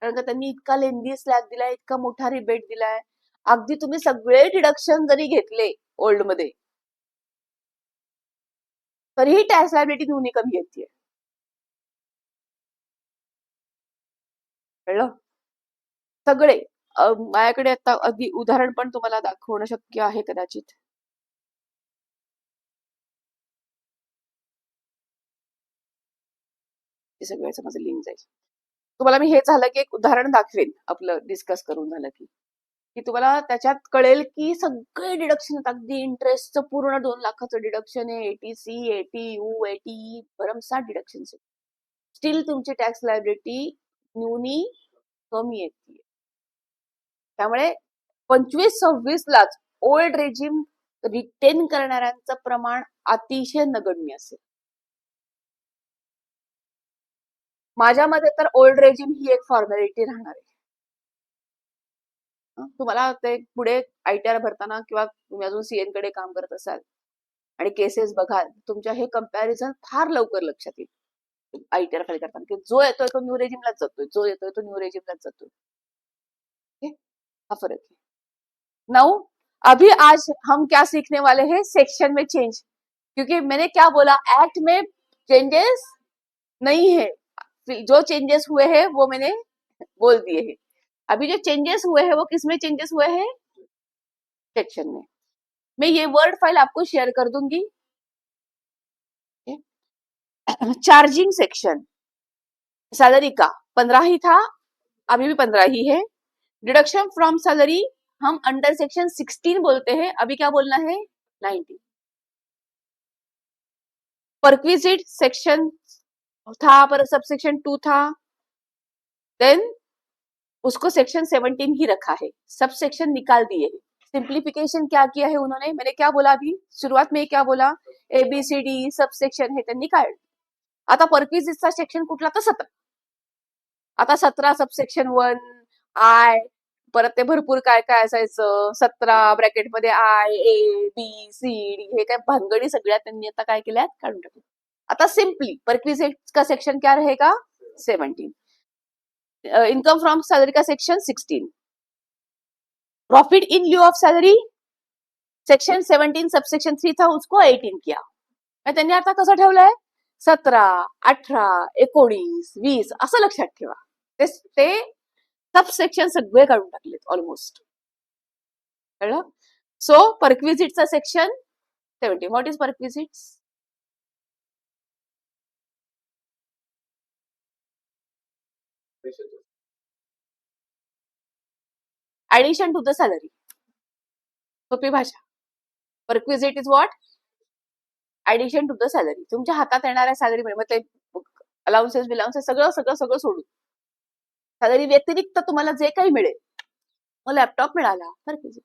कारण का त्यांनी इतका लेंदी स्लॅब दिलाय, इतका मोठा रिबेट दिलाय. अगदी तुम्ही सगळे डिडक्शन जरी घेतले ओल्ड मध्ये, तरीही टॅक्स लायबिलिटी दोन्ही कमी येते. कळलं? सगळे. माझ्याकडे आता अगदी उदाहरण पण तुम्हाला दाखवणं शक्य आहे कदाचित. हे सगळं माझं लिंक जाईल. तुम्हाला मी हे झालं की एक उदाहरण दाखवेन आपलं डिस्कस करून झालं की तुम्हाला त्याच्यात कळेल की सगळे डिडक्शन आहेत. अगदी इंटरेस्टचं पूर्ण 2 लाखाचं डिडक्शन आहे, एटीसी, एटीयू, एटीई, भरमसाठ डिडक्शन आहे. स्टील तुमची टॅक्स लायबिलिटी न्यूनी कमी येते. त्यामुळे 25-26 लाच ओल्ड रेजिम रिटेन करणाऱ्यांचं प्रमाण अतिशय नगण्य असेल. माझ्या मते तर ओल्ड रेजिम ही एक फॉर्मॅलिटी राहणार आहे. तुम्हाला ते पुढे आयटीआर भरताना किंवा तुम्ही अजून सीएन कडे काम करत असाल आणि केसेस बघाल, तुमच्या हे कंपॅरिझन फार लवकर लक्षात येईल आयटीआर फाईल करताना की जो येतोय तो न्यू रेजिमलाच जातोय, जो येतोय तो न्यू रेजिमलाच जातोय. हा फरक है. नाउ अभी आज हम क्या सीखने वाले हैं, सेक्शन में चेंज. क्योंकि मैंने क्या बोला, एक्ट में चेंजेस नहीं है, जो चेंजेस हुए हैं वो मैंने बोल दिए हैं. अभी जो चेंजेस हुए हैं वो किसमें चेंजेस हुए हैं, सेक्शन में. मैं ये वर्ड फाइल आपको शेयर कर दूंगी. चार्जिंग सेक्शन, सैलरी का 15 ही था, अभी भी 15 ही है. डिडक्शन फ्रॉम सैलरी हम अंडर सेक्शन 16 बोलते हैं, अभी क्या बोलना है, 90. परक्विजिट सेक्शन था पर सबसेक्शन 2 था, देन उसको सेक्शन 17 ही रखा है, सब सेक्शन निकाल दिए हैं. सिंप्लिफिकेशन क्या किया है उन्होंने, मैंने क्या बोला अभी सुरुवात में, क्या बोला, एबीसीडी सब सेक्शन हे त्यांनी काढले. आता परक्विजिटचा सेक्शन कुठला, तर 17. आता 17 सबसेक्शन 1 आय, परत ते भरपूर काय काय असायचं, 17 ब्रॅकेटमध्ये I, A, B, C, D, हे काय भानगडी सगळ्या त्यांनी आता काय केल्यात, काढून टाकल्या. आता सिंपली परक्विजिट का सेक्शन क्या रहेगा, 17. इनकम फ्रॉम सैलरी का section 16. Profit in lieu of salary section 17 subsection 3 था, उसको 18 किया. त्यांनी आता कसं ठेवलंय, 17, 18, 19, 20 असं लक्षात ठेवा. ते सबसेक्शन सगळे काढून टाकलेत ऑलमोस्ट. कळलं. सो परक्विजिटचा section 17. What is perquisites, addition to the salary. सोपी भाषा, perquisite is what, addition to the salary. तुमच्या हातात येणाऱ्या सॅलरी म्हणजे अलाउन्सेस बिलाउन्सेस सगळं सगळं सगळं सोडून सॅलरी व्यतिरिक्त तुम्हाला जे काही मिळेल, मग लॅपटॉप मिळाला, परक्विजिट.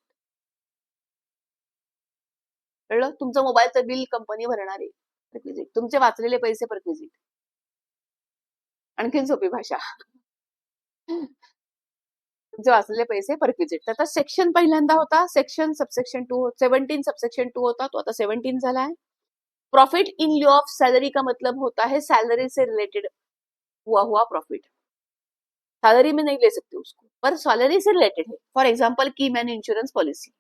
कळलं. तुमचं मोबाईलचं बिल कंपनी भरणार आहे, परक्विजिट. तुमचे वाचलेले पैसे, परक्विजिट. आणखीन सोपी भाषा, तुमचे वाचलेले पैसे, परक्विजिट. त्याचा सेक्शन पहिल्यांदा होता सेक्शन सबसेक्शन 2, 17 सबसेक्शन 2 होता, तो आता 17 झाला है. Profit in lieu of salary का मतलब होता है सैलरी से रिलेटेड हुआ प्रॉफिट. सैलरी में नहीं ले सकते उसको, पर सैलरी से रिलेटेड है. फॉर एग्जाम्पल की मैन इंश्योरेंस पॉलिसी,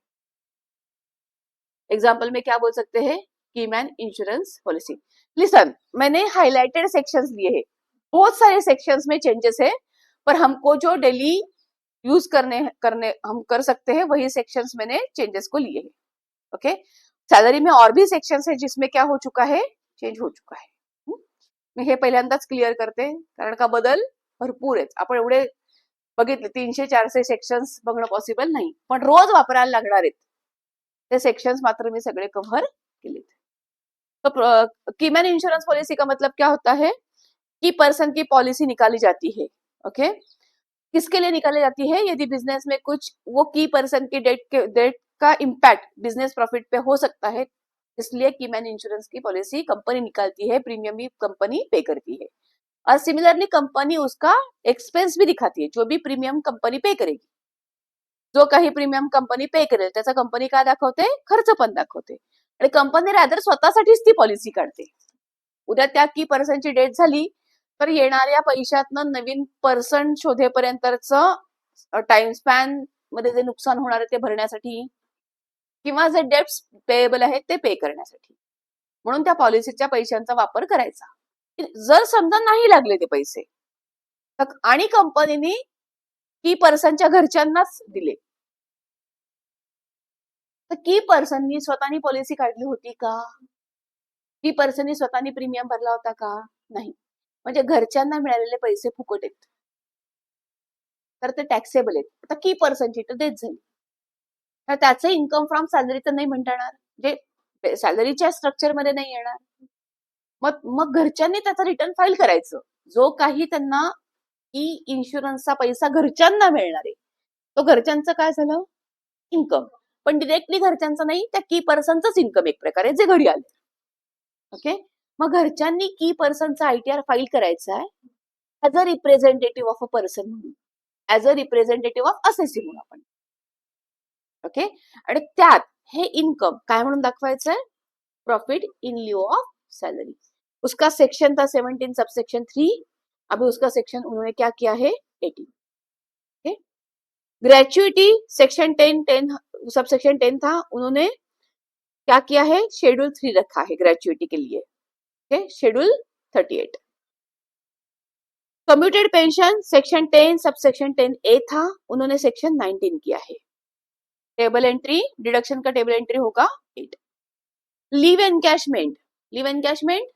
एग्जाम्पल में क्या बोल सकते हैं, की मैन इंश्योरेंस पॉलिसी. लिसन, मैंने हाईलाइटेड सेक्शंस लिए हैं, बहुत सारे सेक्शंस में चेंजेस है, पर हमको जो डेली यूज करने हम कर सकते हैं वही सेक्शंस मैंने चेंजेस को लिए हैं. ओके. सॅलरी में और भी सेक्शन्स है जिसमें क्या हो चुका है, चेंज हो चुका है. मी हे पहिल्यांदाच क्लिअर करते, कारण का बदल भरपूर आहेत. आपण एवढे बघितले 300-400 सेक्शन्स बघणं पॉसिबल नाही, पण रोज वापरायला लागणार आहेत ते सेक्शन्स मात्र मी सगळे कव्हर केले. तो कीमैन इंश्योरेंस पॉलिसी का मतलब क्या होता है, की पर्सन की पॉलिसी निकाली जाती है. ओके. किसके लिए निकाली जाती है, यदि बिजनेस में कुछ वो की पर्सन की डेट का इम्पैक्ट बिजनेस प्रॉफिट पे हो सकता है, इसलिए कीमैन इंश्योरेंस की पॉलिसी कंपनी निकालती है, प्रीमियम भी कंपनी पे करती है. और सिमिलरली कंपनी उसका एक्सपेंस भी दिखाती है, जो भी प्रीमियम कंपनी पे करेगी, जो काही प्रीमियम कंपनी पे करेल त्याचा कंपनी काय दाखवते, खर्च पण दाखवते. आणि कंपनी रादर स्वतःसाठीच ती पॉलिसी काढते. उद्या त्या की पर्सनची डेट झाली तर येणाऱ्या पैशातनं नवीन पर्सन शोधेपर्यंतचं टाइम स्पॅन मध्ये जे नुकसान होणार आहे ते भरण्यासाठी, किंवा जे डेट्स पेएबल आहेत ते पे करण्यासाठी, म्हणून त्या पॉलिसीच्या पैशांचा वापर करायचा. जर समजा नाही लागले ते पैसे आणि कंपनीने की पर्सनच्या घरच्यांनाच दिले, तर की पर्सननी स्वतःनी पॉलिसी काढली होती का, की पर्सननी स्वतःनी प्रीमियम भरला होता का, नाही. म्हणजे घरच्यांना मिळालेले पैसे फुकट आहेत, तर ते टॅक्सेबल आहेत. आता की पर्सनची तर तेच झाली, तर त्याचं इन्कम फ्रॉम सॅलरी तर नाही म्हणता येणार, जे सॅलरीच्या स्ट्रक्चरमध्ये नाही येणार. मग मग घरच्यांनी त्याचं रिटर्न फाईल करायचं. जो काही त्यांना की इन्शुरन्सचा पैसा घरच्यांना मिळणार आहे, तो घरच्यांचं काय झालं, इन्कम. पण डिरेक्टली घरच्यांचं नाही, त्या की पर्सनचंच इन्कम एक प्रकारे, जे घरी आले. ओके, मग घरच्यांनी की पर्सनचा आयटीआर फाईल करायचा आहे as a representative of a person म्हणून, as a representative of assessee म्हणून आपण. ओके, आणि त्यात हे इन्कम काय म्हणून दाखवायचंय, profit in lieu of salary. उसका सेक्शन था 17 सबसेक्शन 3, अभी उसका सेक्शन उन्होंने क्या किया है 18. ओके, ग्रेचुइटी सेक्शन 10 सबसेक्शन 10 था, उन्होंने क्या किया है, शेड्यूल 3 रखा है ग्रेचुइटी के लिए. Okay, schedule 38. Commuted pension section 10 subsection 10A था, उन्होंने सेक्शन 19 किया है. टेबल एंट्री, डिडक्शन का टेबल एंट्री होगा 8. लीव एनकैशमेंट, लीव एनकैशमेंट,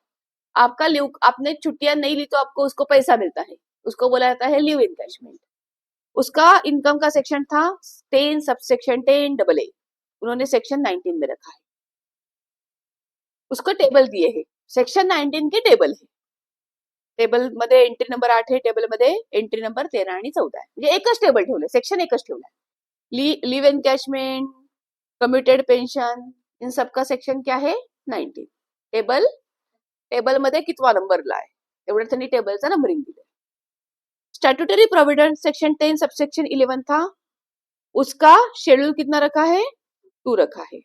आपका लीव, आपने छुट्टियां नहीं ली तो आपको उसको पैसा मिलता है, उसको बोला जाता है लीव एनकैशमेंट. उसका इनकम का सेक्शन था 10 सबसेक्शन 10AA, उन्होंने सेक्शन 19 में रखा है. उसको टेबल दिए है, सेक्शन 19 के टेबल है. टेबल मध्ये एंट्री नंबर 8 आहे, टेबल मध्ये एंट्री नंबर 13 आणि 14 आहे, म्हणजे एकच टेबल ठेवलंय, सेक्शन एकच ठेवलाय. लीव एनकैशमेंट, कम्युटेड पेंशन, इन सबका सेक्शन क्या है 19. टेबल, टेबल मध्ये कितवा नंबरला आहे एवढं त्यांनी टेबलचा नंबरिंग दिले. स्टैट्यूटरी प्रोविडेंट सेक्शन 10 सबसेक्शन 11 था, उसका शेड्यूल कितना रखा है 2 रखा है.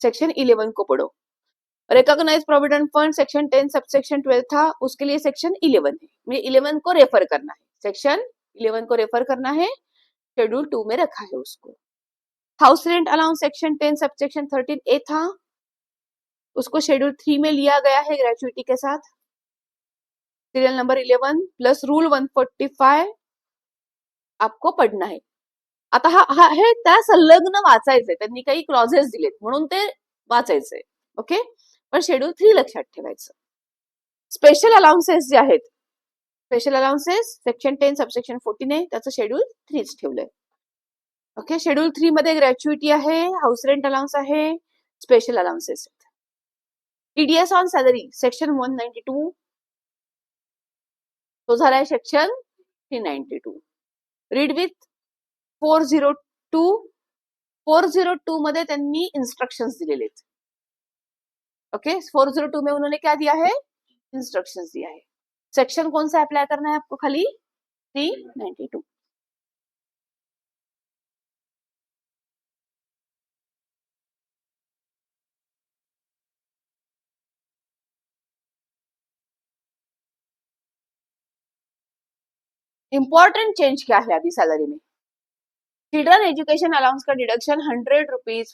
सेक्शन 11 को पढ़ो. Recognise provident fund section 10 subsection 12 था, उसके लिए सेक्शन 11 है, मतलब 11 को रेफर करना है, सेक्शन 11 को रेफर करना है, शेड्यूल 2 में रखा है उसको. House rent allowance section 10 subsection 13A था, उसको शेड्यूल 3 में लिया गया है ग्रेचुइटी के साथ. सीरियल नंबर 11 प्लस रूल 145 आपको पडणं आहे. आता हा हे त्या संलग्न वाचायचंय, त्यांनी काही क्लॉजेस दिलेत म्हणून ते वाचायचंय. ओके, पण शेड्यूल 3 लक्षात ठेवायचं. स्पेशल अलाउन्सेस जे आहेत, स्पेशल अलाउन्सेस सेक्शन 10 सबसेक्शन 14 आहे, त्याचं शेड्यूल 3 ठेवलंय. ओके, शेड्यूल 3 मध्ये ग्रॅच्युइटी आहे, हाऊस रेंट अलाउन्स आहे, स्पेशल अलाउन्सेस आहेत. टीडीएस ऑन सॅलरी सेक्शन 192, तो झालाय सेक्शन 392. रीड विथ 402, 402 मध्ये त्यांनी इंस्ट्रक्शंस दिलेले आहेत. ओके, 402 में उन्होंने क्या दिया है, इंस्ट्रक्शंस दिया है. सेक्शन कौन सा अप्लाई करना है आपको, खाली 392. इंपॉर्टेंट चेंज क्या है अभी सैलरी में, चिल्ड्रन एजुकेशन अलाउंस का deduction 100 rupees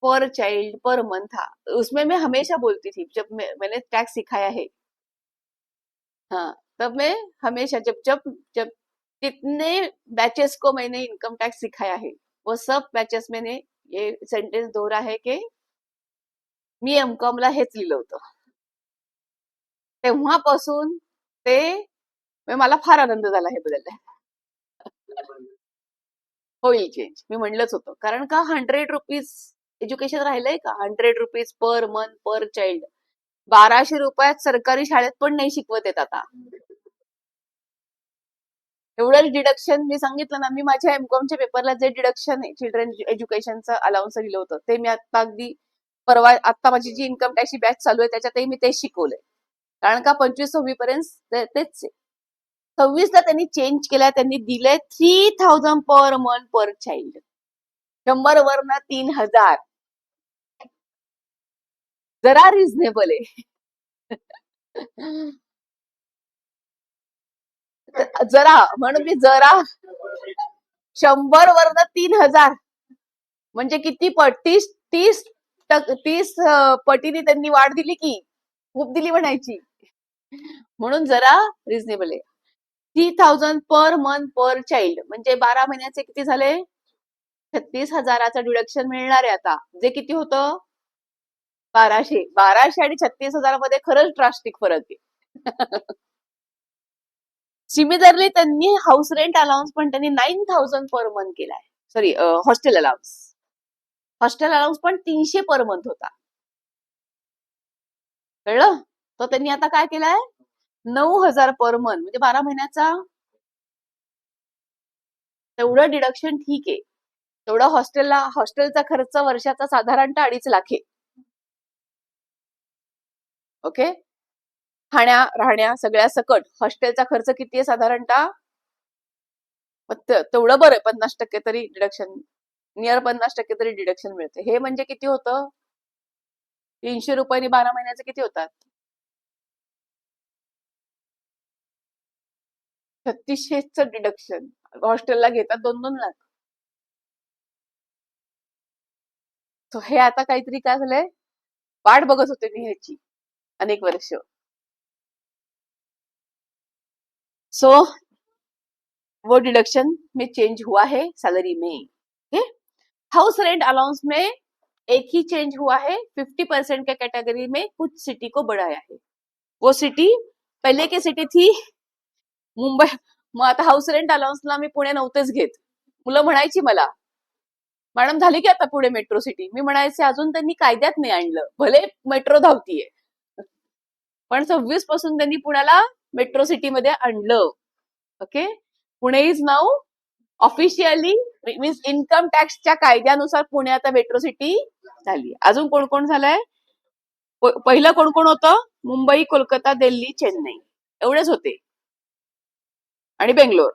per child per month था. उसमें मैं हमेशा बोलती थी, जब मैंने टैक्स सिखाया है, हाँ, तब मैं हमेशा जब जब जब कितने बैचेस को मैंने इनकम टैक्स सिखाया है, वो सब बैचेस मैंने ये सेंटेन्स दोहरा है की मी एमकॉमला हेच लिहिलं होतं. तेव्हापासून ते मला फार आनंद झाला हे बदलला. होईल चेंज, मी म्हणलंच होतं, कारण का 100 रुपीज एज्युकेशन राहिलंय का, 100 रुपीज पर मंथ पर चाइल्ड. 1200 रुपयात सरकारी शाळेत पण नाही शिकवत आहेत आता. एवढं डिडक्शन मी सांगितलं ना, मी माझ्या एमकॉमच्या पेपरला जे डिडक्शन आहे चिल्ड्रन एज्युकेशनचं अलाउन्स दिलं होतं, ते मी आता अगदी परवा, आता माझी जी इन्कम टॅक्सची बॅच चालू आहे त्याच्यातही मी तेच शिकवलंय. कारण का 25-26 पर्यंत तेच आहे. 26ला त्यांनी चेंज केला, त्यांनी दिलंय 3000 पर मंथ पर चाइल्ड, 100 वरनं 3000, जरा रिझनेबल आहे. जरा म्हणून मी जरा 100 वरनं 3000 म्हणजे किती पट, 30 पटीने त्यांनी वाढ दिली की खूप दिली म्हणायची, म्हणून जरा रिझनेबल आहे. 3000 पर मंथ पर चाइल्ड म्हणजे 12 महिन्याचे किती झाले, 36,000चं डिडक्शन मिळणार आहे आता, जे किती होतं 1200. 1200 आणि 36,000 मध्ये खरंच ड्रास्टिक फरक आहे. सिमिलरली त्यांनी हाऊस रेंट अलाउन्स पण त्यांनी 9,000 पर मंथ केलाय. Sorry, hostel allowance. Hostel allowance पण 300 पर मंथ होता. कळलं? तर त्यांनी आता काय केलाय, 9,000 पर मंथ म्हणजे 12 महिन्याचा. तेवढं डिडक्शन ठीक आहे. तेवढा हॉस्टेलचा खर्च वर्षाचा साधारणतः 2.5 लाख आहे. ओके, खाण्या राहण्या सगळ्या सकट हॉस्टेलचा खर्च किती आहे साधारणतः? तेवढं बरं, 50% तरी डिडक्शन, नियर 50% तरी डिडक्शन मिळते. हे म्हणजे किती होतं? 300 रुपयांनी 12 महिन्याचे किती होतात? 3600चं डिडक्शन हॉस्टेलला घेतात 2-2 लाख. So हे आता काहीतरी काय झालंय, वाट बघत होते मी ह्याची अनेक वर्ष. सो वो डिडक्शन में चेंज हुआ है सैलरी में. हाउस रेंट अलाउंस में एक ही चेंज हुआ है, 50% के कैटेगरी में कुछ सिटी को बढ़ाया है. वो सिटी पहिले की सिटी थी मुंबई. मग आता हाऊस रेंट अलाउन्सला मी पुणे नव्हतेच घेत. मुलं म्हणायची मला, मॅडम झाली की आता पुणे मेट्रो सिटी. मी म्हणायचे अजून त्यांनी कायद्यात नाही आणलं, भले मेट्रो धावतीये, पण 26 पासून त्यांनी पुण्याला मेट्रो सिटी मध्ये आणलं. Okay, Pune is now officially means income टॅक्सच्या कायद्यानुसार पुणे आता मेट्रो सिटी झाली. अजून कोण कोण झालंय? पहिलं कोण कोण होतं? मुंबई, कोलकाता, दिल्ली, चेन्नई एवढेच होते आणि बेंगलोर.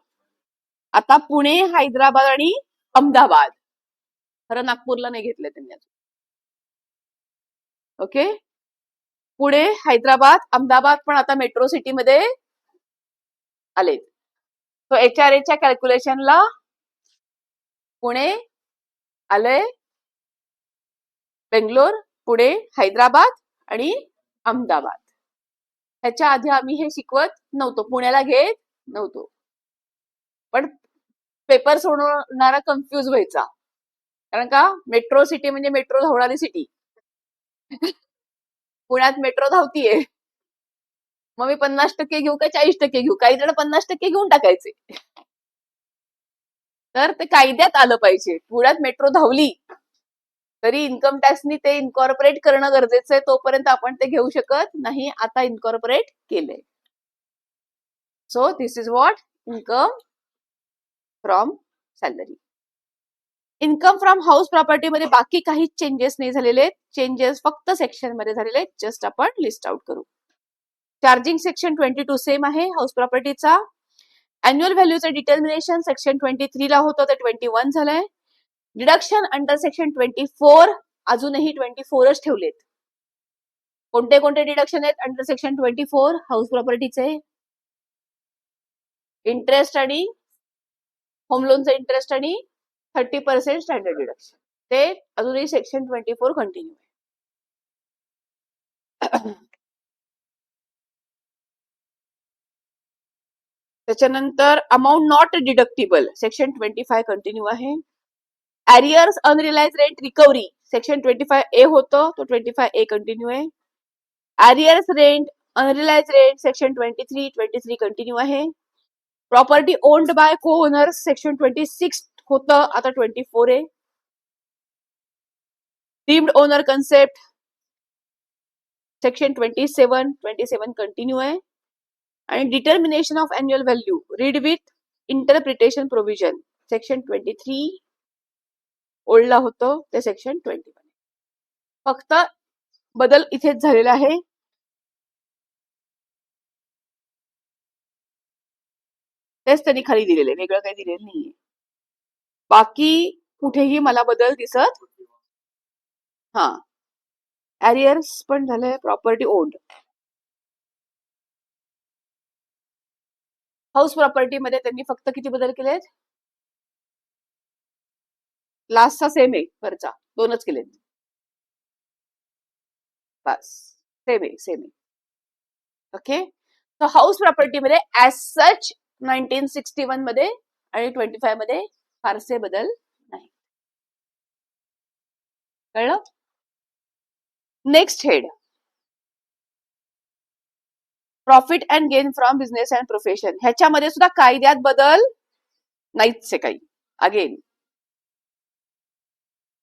आता पुणे, हैदराबाद आणि अहमदाबाद. खरं नागपूरला नाही घेतलं त्यांनी. ओके, पुणे, हैदराबाद, अहमदाबाद पण आता मेट्रो सिटी मध्ये आले. तो HRAच्या कॅल्क्युलेशनला पुणे आलंय, बेंगलोर, पुणे, हैदराबाद आणि अहमदाबाद. ह्याच्या आधी आम्ही हे शिकवत नव्हतो, पुण्याला घेत नव्हतो. पण पेपर सोडवणारा कन्फ्युज व्हायचा, कारण का मेट्रो सिटी म्हणजे मेट्रो धावणारी सिटी. पुण्यात मेट्रो धावतीये, मग मी 50% घेऊ का 40% घेऊ? काही जण 50% घेऊन टाकायचे. तर ते कायद्यात आलं पाहिजे. पुण्यात मेट्रो धावली तरी इन्कम टॅक्सनी ते इन्कॉर्पोरेट करणं गरजेचं आहे, तोपर्यंत आपण ते घेऊ शकत नाही. आता इन्कॉर्पोरेट केलंय. So this is what income from salary. Income from house property मध्ये बाकी काही चेंजेस नाही झालेले. चेंजेस फक्त सेक्शन मध्ये झालेले. जस्ट आपण लिस्ट आउट करू. चार्जिंग सेक्शन 22 सेम आहे हाऊस प्रॉपर्टीचा. अॅन्युअल व्हॅल्यूचं डिटर्मिनेशन सेक्शन 23 ला होतं, ते 21 झालंय. डिडक्शन अंडर सेक्शन 24 अजूनही 24च ठेवलेत. कोणते कोणते डिडक्शन आहेत अंडर सेक्शन 24 हाऊस प्रॉपर्टीचे? इंटरेस्ट आणि होम लोनचं इंटरेस्ट आणि 30% स्टँडर्ड डिडक्शन, ते अजूनही सेक्शन 24 कंटिन्यू आहे. त्याच्यानंतर amount not deductible section 25 continue आहे. Arrears unrealised rent recovery section 25A होतं, तो 25A कंटिन्यू आहे. Arrears rent unrealised rent section 23 continue आहे. Property owned by co owners section 26 होतं, आता 24 आहे. Deemed owner concept section 27 continue आहे. आणि determination of annual value read with interpretation provision section 23 ओल्डला होतं, ते सेक्शन 21. फक्त बदल इथेच झालेला आहे. तेच त्यांनी खाली दिलेले, वेगळं काही दिलेलं नाहीये. बाकी कुठेही मला बदल दिसत. हा, एरियर्स पण झालंय. प्रॉपर्टी ओन्ड हाऊस प्रॉपर्टी मध्ये त्यांनी फक्त किती बदल केलेत? लास्टचा सेम आहे, वरचा 2च केलेत. बस सेम आहे. ओके, तर हाऊस प्रॉपर्टी मध्ये ऍज सच 1961 मध्ये आणि 25 मध्ये फारसे बदल नाही. कळलं? Next head profit and gain from business and profession, ह्याच्यामध्ये सुद्धा कायद्यात बदल नाहीच आहे काही. अगेन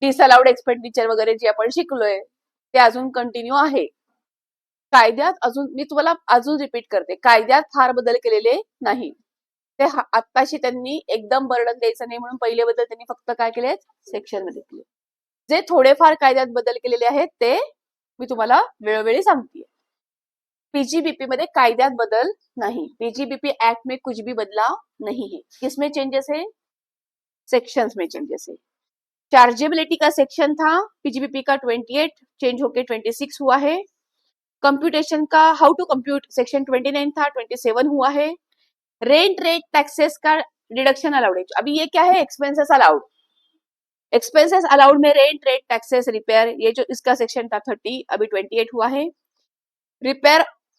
डिसअलाउड एक्सपेंडिचर वगैरे जे आपण शिकलोय ते अजून कंटिन्यू आहे. कायद्यात अजून, मी तुम्हाला अजून रिपीट करते, कायद्यात फार बदल केलेले नाही. ते आत्ताशी त्यांनी एकदम बर्डन द्यायचं नाही म्हणून पहिले बदल त्यांनी फक्त काय केले, सेक्शन मध्ये केले. जे थोडेफार कायद्यात बदल केलेले आहेत ते मी तुम्हाला वेळोवेळी सांगते. पीजीबीपी मध्ये कायद्यात बदल नहीं. पीजीबीपी एक्ट में कुछ भी बदलाव नहीं है. किसमें चेंजेस है, सेक्शंस में चेंजेस है. चार्जेबिलिटी का सेक्शन था पीजीबीपी का 28 चेंज होके 26 हुआ है. कंप्यूटेशन का हाउ टू कंप्यूट सेक्शन 29 था, 27 हुआ है. रेंट रेट टैक्सेस का डिडक्शन अलाउड है. अभी ये क्या है, एक्सपेंसेस अलाउड. एक्सपेंसेस अलाउड में रेंट रेट टैक्सेस रिपेयर, ये जो इसका सेक्शन था 30, अभी 28 हुआ है.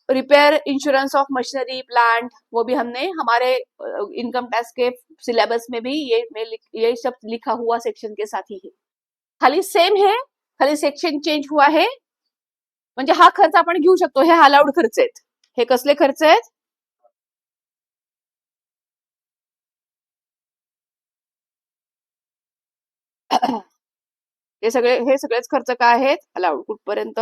Repair insurance of machinery plant, वो भी हमने हमारे इनकम टैक्स के सिलेबस में भी ये सब लिखा हुआ सेक्शन के साथ ही है. खाली सेम है, खाली सेक्शन चेंज हुआ है. म्हणजे हा खर्च आपण घेऊ शकतो, हे अलाउड खर्च आहेत. हे कसले खर्च आहेत, हे सगळेच खर्च काय आहेत, अलाउड. कुठपर्यंत,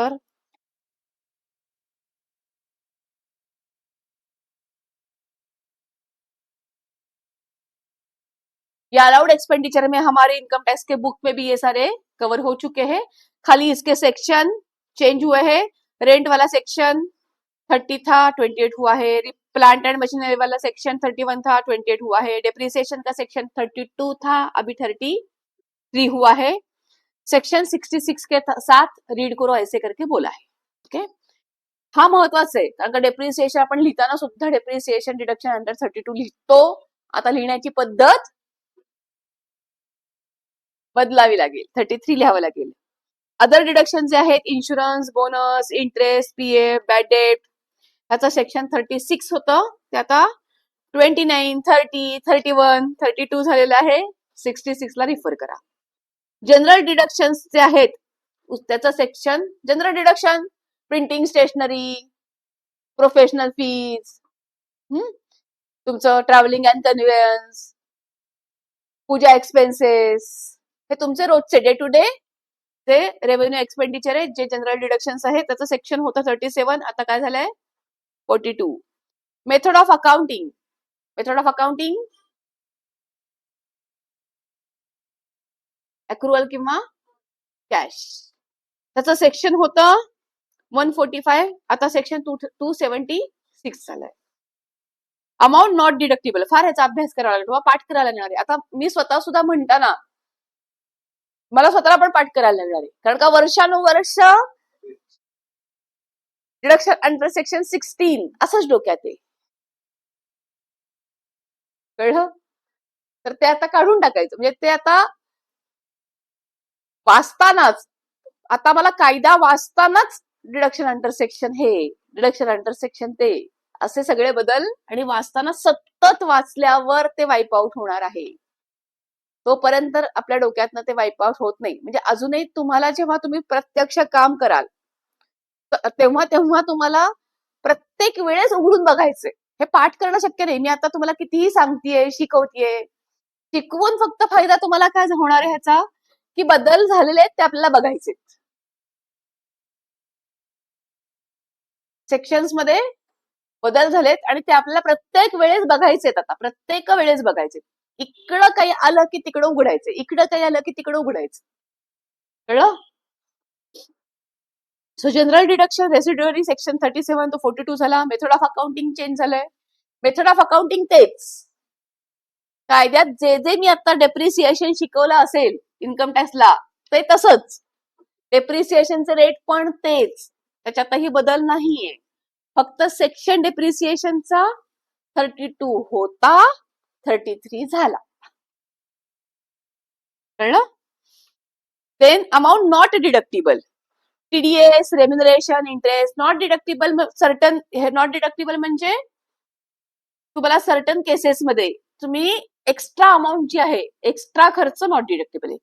ये अलाउड एक्सपेंडिचर में हमारे इनकम टैक्स के बुक में भी ये सारे कवर हो चुके हैं. खाली इसके सेक्शन चेंज हुए हैं. रेंट वाला सेक्शन 30 था, 28 हुआ है. प्लांट एंड मशीनरी वाला सेक्शन 31 था, 28 हुआ है. डेप्रिसिएशन का सेक्शन 32 था, अभी 33 हुआ है. सेक्शन 66 के साथ रीड करो ऐसे करके बोला है. ओके, हा महत्वाचा आहे, कारण का डेप्रिसिएशन आपण लिहिताना सुद्धा डेप्रिसिएशन डिडक्शन अंडर 32 लिहितो. आता लिहिण्याची पद्धत बदलावी लागेल, 33 लिहावं लागेल. अदर डिडक्शन जे आहेत, insurance, bonus, interest, PF, bad debt, त्याचं सेक्शन 36 होतं, ते आता 29, 30, 31, 32 झालेलं आहे. 66 ला रिफर करा. जनरल डिडक्शन जे आहेत त्याचं section, general deduction printing stationery, professional fees, तुमचं travelling and conveyance, puja expenses, हे तुमचे रोजचे डे टू डे जे रेव्हेन्यू एक्सपेंडिचर आहे, जे जनरल डिडक्शन्स आहे, त्याचं सेक्शन होतं 37, आता काय झालंय 42. Method of accounting, method of accounting accrual किंवा कॅश, त्याचं सेक्शन होतं 145, आता सेक्शन 276 झालंय. अमाऊंट नॉट डिडक्टिबल, फार ह्याचा अभ्यास करावा लागेल, पाठ करायला लागणार आहे. आता मी स्वतः सुद्धा म्हणताना मला स्वतःला पण पाठ करायला लागणार आहे, कारण का वर्षानुवर्ष डिडक्शन अंडर सेक्शन 16 असंच डोक्यात आहे. कळलं, तर ते आता काढून टाकायचं. म्हणजे ते आता वाचतानाच, आता मला कायदा वाचतानाच डिडक्शन अंडर सेक्शन हे, डिडक्शन अंडर सेक्शन ते, असे सगळे बदल, आणि वाचताना सतत वाचल्यावर ते वाईप आउट होणार आहे. तोपर्यंत आपल्या डोक्यातनं ते वाईप आउट होत नाही. म्हणजे अजूनही तुम्हाला जेव्हा तुम्ही प्रत्यक्ष काम कराल तेव्हा तेव्हा तुम्हाला प्रत्येक वेळेस उघडून बघायचंय. हे पाठ करणं शक्य नाही. मी आता तुम्हाला कितीही सांगतेय, शिकवतेय, शिकवून फक्त फायदा तुम्हाला काय होणार आहे ह्याचा, की बदल झालेले आहेत ते आपल्याला बघायचे. सेक्शन्स मध्ये बदल झालेत आणि ते आपल्याला प्रत्येक वेळेस बघायचेत. आता प्रत्येक वेळेस बघायचे. इकडं काही आलं की तिकडं उघडायचं, इकडं काही आलं की तिकडं उघडायचं. कळलं? सो जनरल डिडक्शन रेसिड्युअरी सेक्शन 37 तो 42 झाला. मेथड ऑफ अकाउंटिंग चेंज झालंय. मेथड ऑफ अकाउंटिंग तेच, कायद्यात जे जे मी आता डेप्रिसिएशन शिकवलं असेल इन्कम टॅक्सला ते तसंच, डेप्रिसिएशनचे रेट पण तेच, त्याच्यातही बदल नाहीये. फक्त सेक्शन डेप्रिसिएशनचा 32 होता, 33 झाला. कळलं? Then amount not deductible, TDS, remuneration, interest not deductible. Certain, हे नॉट डिडक्टिबल म्हणजे तुम्हाला सर्टन केसेसमध्ये तुम्ही एक्स्ट्रा अमाऊंट जी आहे, एक्स्ट्रा खर्च नॉट डिडक्टिबल आहे.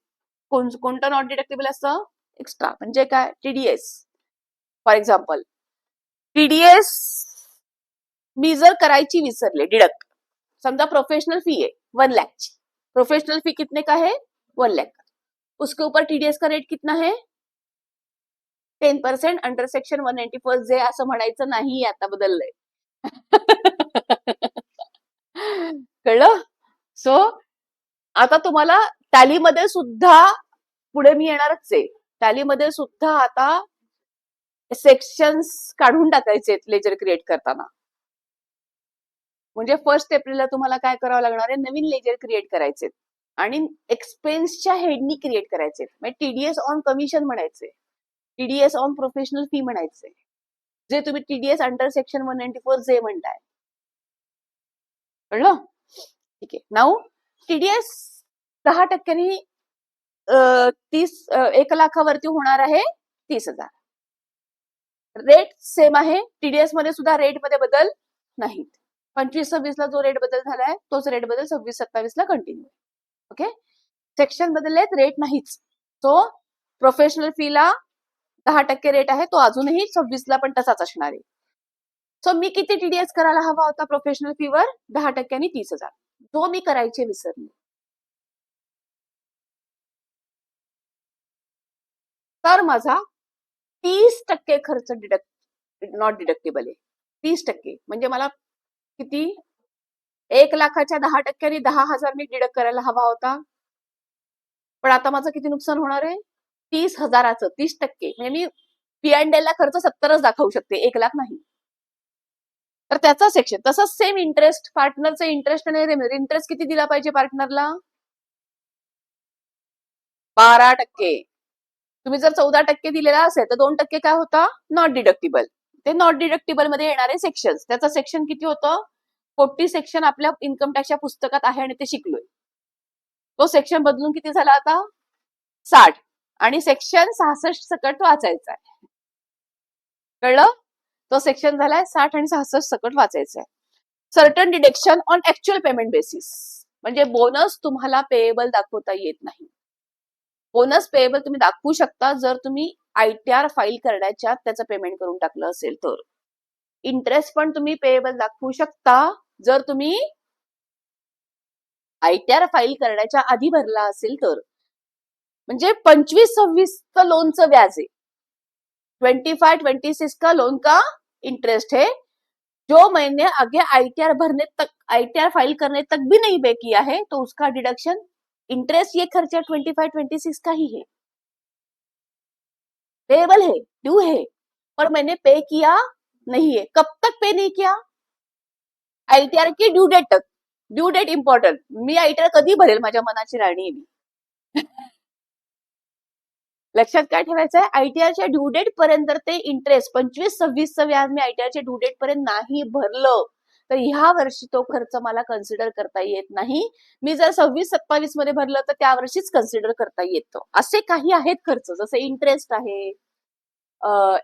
कोणतं नॉट डिडक्टिबल असतं, एक्स्ट्रा म्हणजे काय, टीडीएस. फॉर एक्झाम्पल टीडीएस मी जर करायची विसरले डिडक्ट, समझा प्रोफेशनल फी है 1 लाख, प्रोफेशनल फी कितने का है 1 लाख, उसके ऊपर टीडीएस का रेट कितना है 10% अंडर सेक्शन 194 जे असं म्हणायचं नाही, आता बदललंय. कळलं? सो आता तुम्हाला टॅलीमध्ये सुद्धा पुढे मी येणारच आहे, टॅलीमध्ये सुद्धा आता सेक्शन्स काढून टाकायचे लेजर क्रिएट करताना. म्हणजे 1 एप्रिलला तुम्हाला काय करावं लागणार आहे, नवीन लेजर क्रिएट करायचे आणि एक्सपेन्सच्या हेडनी क्रिएट करायचे. म्हणजे टीडीएस ऑन कमिशन म्हणायचे, टीडीएस ऑन प्रोफेशनल फी म्हणायचे, जे तुम्ही टीडीएस अंडर सेक्शन 194 जे म्हणताय. कळलं? ठीक आहे. नाऊ टीडीएस 10% 1 लाखावरती होणार आहे 30,000. रेट सेम आहे, टीडीएस मध्ये सुद्धा रेट मध्ये बदल नाहीत. 25-26 ला जो रेट बदल झालाय तोच रेट बदल 26-27 ला कंटिन्यू. ओके, सेक्शन बदललेत, रेट नाहीच. सो प्रोफेशनल फीला 10% रेट आहे, तो अजूनही 26 ला पण तसाच असणार आहे. सो मी किती टीडीएस करायला हवा होता प्रोफेशनल फीवर 10% 30,000, जो मी करायचे विसरले. तर माझा 30% खर्च नॉट डिडक्टेबल आहे. 30% म्हणजे मला किती 1 लाखाच्या 10% 10,000 मी डिडक्ट करायला हवा होता, पण आता माझं किती नुकसान होणार आहे 30,000चं 30%. म्हणजे मी P&L ला खर्च 70च दाखवू शकते, 1 लाख नाही. तर त्याचा सेक्शन तसंच सेम इंटरेस्ट, पार्टनरचं इंटरेस्ट आणि इंटरेस्ट किती दिला पाहिजे पार्टनरला 12%. तुम्ही जर 14% दिलेला असेल तर 2% काय होता नॉट डिडक्टेबल. ते नॉट डिडक्टेबल मध्ये येणारे सेक्शन, त्याचं सेक्शन किती होतं 40 सेक्शन आपल्या इन्कम टॅक्सच्या पुस्तकात आहे आणि ते शिकलोय. तो सेक्शन बदलून किती झाला आता 60 आणि सेक्शन 66 सकट वाचायचा आहे. कळलं? तो सेक्शन झालाय 60 आणि 66 सकट वाचायचा आहे. Certain deduction on actual payment basis, म्हणजे बोनस तुम्हाला पेएबल दाखवता येत नाही. बोनस पेएबल तुम्ही दाखवू शकता जर तुम्ही आयटीआर फाईल करण्याच्या त्याचं पेमेंट करून टाकलं असेल तर. इंटरेस्ट पण तुम्ही पेएबल दाखवू शकता जर तुम्ही आयटीआर फाईल करण्याच्या आधी भरला असेल तर. म्हणजे 25-26 लोनचं व्याज आहे, 25-26 का लोन का इंटरेस्ट है, जो मैंने आगे आईटीआर भरने तक, आईटीआर फाइल करने तक भी नहीं पे किया है, तो उसका डिडक्शन इंटरेस्ट, ये खर्चा 25-26 का ही है, पेएबल है, ड्यू है, पर मैंने पे किया नहीं है. कब तक पे नहीं किया आईटीआर की ड्यू डेट तक. ड्यू डेट इम्पॉर्टंट, मी आईटीआर कधी भरेल माझ्या मनाची राणी आहे मी. लक्षात काय ठेवायचं आहे, आयटीआरच्या ड्यू डेट पर्यंत ते इंटरेस्ट 25-26 व्याज मी आयटीआरच्या ड्यू डेट पर्यंत नाही भरलं तर ह्या वर्षी तो खर्च मला कन्सिडर करता येत नाही. मी जर 26-27 मध्ये भरलं तर त्या वर्षीच कन्सिडर करता येतो. असे काही आहेत खर्च, जसे इंटरेस्ट आहे,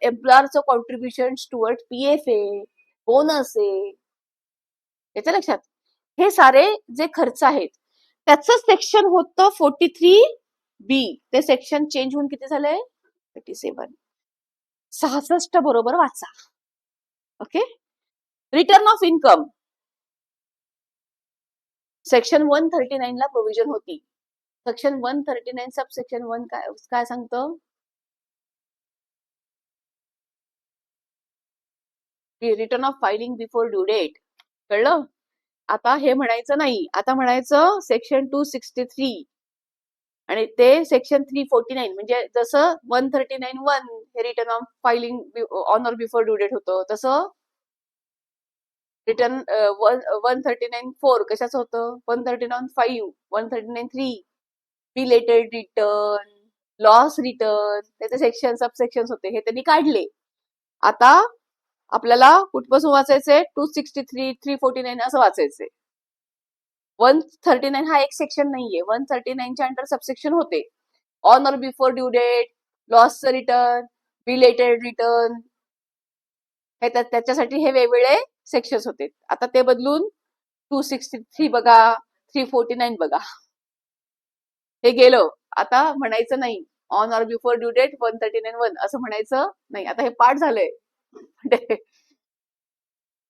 एम्प्लॉयरचं कॉन्ट्रीब्युशन टुवर्ड पीएफ आहे, बोनस आहे. याच्या लक्षात, हे सारे जे खर्च आहेत त्याचं सेक्शन होतं 43B. ते सेक्शन चेंज होऊन किती झालंय 37. 66 बरोबर वाचा. Okay, return of income section 139 ला प्रोव्हिजन होती. सेक्शन 139 सब सेक्शन 1 काय सांगतं, return of filing before due date. कळलं? आता हे म्हणायचं नाही, आता म्हणायचं सेक्शन 263 आणि ते सेक्शन 349. म्हणजे जसं 139(1) हे return of filing on or before due date होतं, तसं रिटर्न 139(4) कशाचं होतं 139(5), 139(3) रिलेटेड रिटर्न, लॉस रिटर्न, त्याचे सेक्शन सबसेक्शन होते, हे त्यांनी काढले. आता आपल्याला कुठपासून वाचायचंय 263, 349 असं वाचायचंय. 139 हा एक सेक्शन नाहीये, 139च्या अंडर सबसेक्शन होते, on or before due date, लॉसचं रिटर्न, रिलेटेड रिटर्न, हे त्याच्यासाठी हे वेगवेगळे सेक्शन्स होते. आता ते बदलून 263 बघा, 349 बघा, हे गेलं. आता म्हणायचं नाही on or before due date 139(1) असं म्हणायचं नाही. आता हे पाठ झालंय.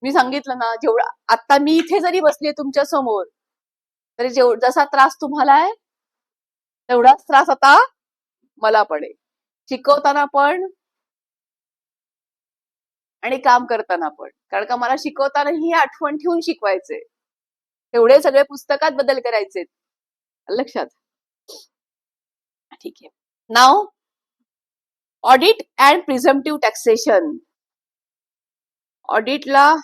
मी सांगितलं ना, जेवढा आता मी इथे जरी बसलीये तुमच्या समोर तरी जसा त्रास तुम्हाला आहे तेवढाच त्रास आता मला पण आहे. शिकवताना पण आणि काम करताना पण. कारण का मला शिकवताना ही आठवण ठेवून शिकवायचंय. तेवढे सगळे पुस्तकात बदल करायचे. लक्षात? ठीक आहे. नाव ऑडिट अँड प्रिझम्पटिव्ह टॅक्सेशन. ऑडिटला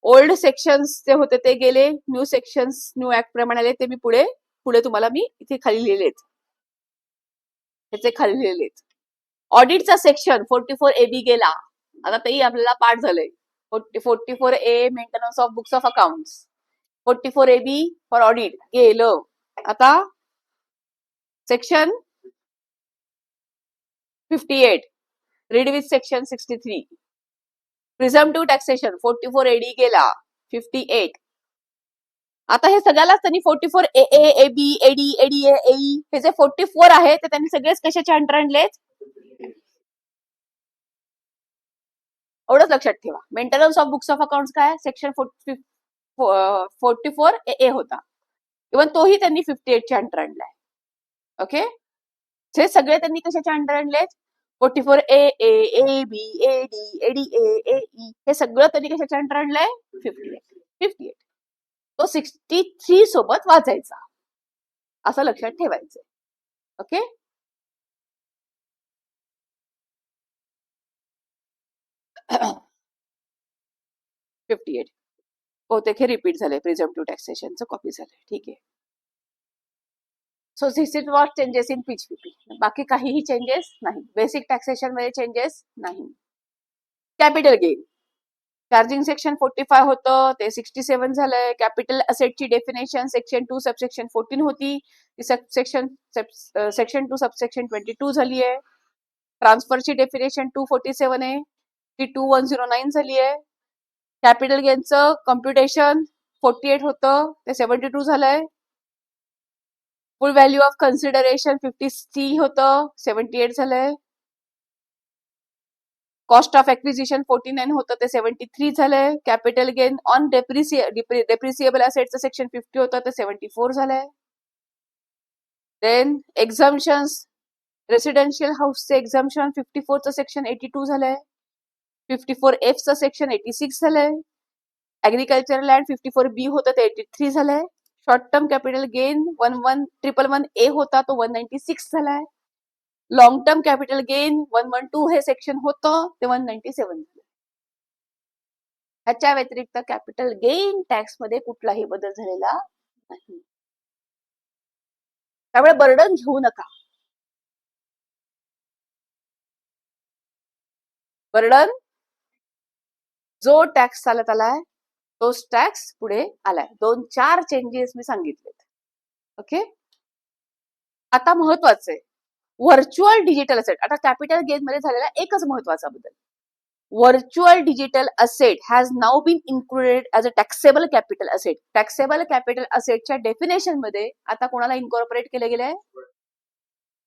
ओल्ड सेक्शन्स जे होते ते गेले, न्यू सेक्शन्स न्यू ऍक्ट प्रमाणे आले ते मी पुढे तुम्हाला मी इथे खाली लिहिलेत. त्याचे खाली लिहिलेत. ऑडिटचा सेक्शन 44 AB गेला. आता तेही आपल्याला पाठ झालंय. 44 A maintenance of books of accounts. 44 AB for audit गेलं. आता section 58 read with section 63. Presumptive taxation 44 AD गेला. 58. आता हे सगळ्यालाच त्यांनी 44 AA, AB, AD, ADA, AE हे जे 44 आहे ते त्यांनी सगळेच कशाचे अंडर आणलेत? एवढंच लक्षात ठेवा. Maintenance of books of accounts काय सेक्शन 44 AA होता. इव्हन तोही त्यांनी 58 च्या अंडर आणलाय. ओके, हे सगळे त्यांनी कशाच्या अंडर आणलेत? 44 AA, AB, AD, ADA, AE हे सगळं त्यांनी कशाच्या अंडर आणलंय? 58. तो 63 सोबत वाचायचा असं लक्षात ठेवायचं. ओके, $58 बहुतेक हे रिपीट झाले. प्रिझम्पटिव्ह टॅक्सेशनचं कॉपी झालंय. ठीक आहे. So this is what changes in PHPP. बाकी काहीही चेंजेस नाही. बेसिक टॅक्सेशन मध्ये चेंजेस नाही. कॅपिटल गेन चार्जिंग सेक्शन 45 होतं ते 67 झालंय. कॅपिटल असेटची डेफिनेशन सेक्शन 2 सबसेक्शन 14 होती, सेक्शन 2 सबसेक्शन 22 झाली आहे. ट्रान्सफरची डेफिनेशन 247 आहे, ती 2109 झाली आहे. कॅपिटल गेनचं कम्प्युटेशन 48 होतं ते 72 झालंय. फुल व्हॅल्यू ऑफ कन्सिडरेशन 53 होतं 78 झालंय. कॉस्ट ऑफ एक्विजिशन 49 होतं ते 73 झालंय. कॅपिटल गेन ऑन डेप्रिसिएबल असेटचं सेक्शन 50 होतं ते 74 झालंय. देन एक्झम्पशन्स रेसिडेन्शियल हाऊसचे एक्झम्पशन 54चं सेक्शन 82 झालंय. 54F चं सेक्शन 86 झालंय. ऍग्रिकल्चर लँड 54B होतं ते 83 झालंय. Short term capital gain 11111A होता तो 196 झालाय. लॉंग टर्म कॅपिटल गेन 112 हे सेक्शन होतं ते 197 झालं. ह्याच्या व्यतिरिक्त कॅपिटल गेन टॅक्स मध्ये कुठलाही बदल झालेला नाही. त्यामुळे बर्डन घेऊ नका. बर्डन जो टॅक्स चालत आलाय तोच टॅक्स पुढे आलाय. 2-4 चेंजेस मी सांगितलेत. ओके, आता महत्वाचं आहे व्हर्च्युअल डिजिटल असेट. आता कॅपिटल गेन मध्ये झालेला एकच महत्वाचा बदल, virtual digital asset has now been included as a taxable capital asset. Taxable capital असेटच्या डेफिनेशन मध्ये आता कोणाला इन्कॉर्पोरेट केले गेले?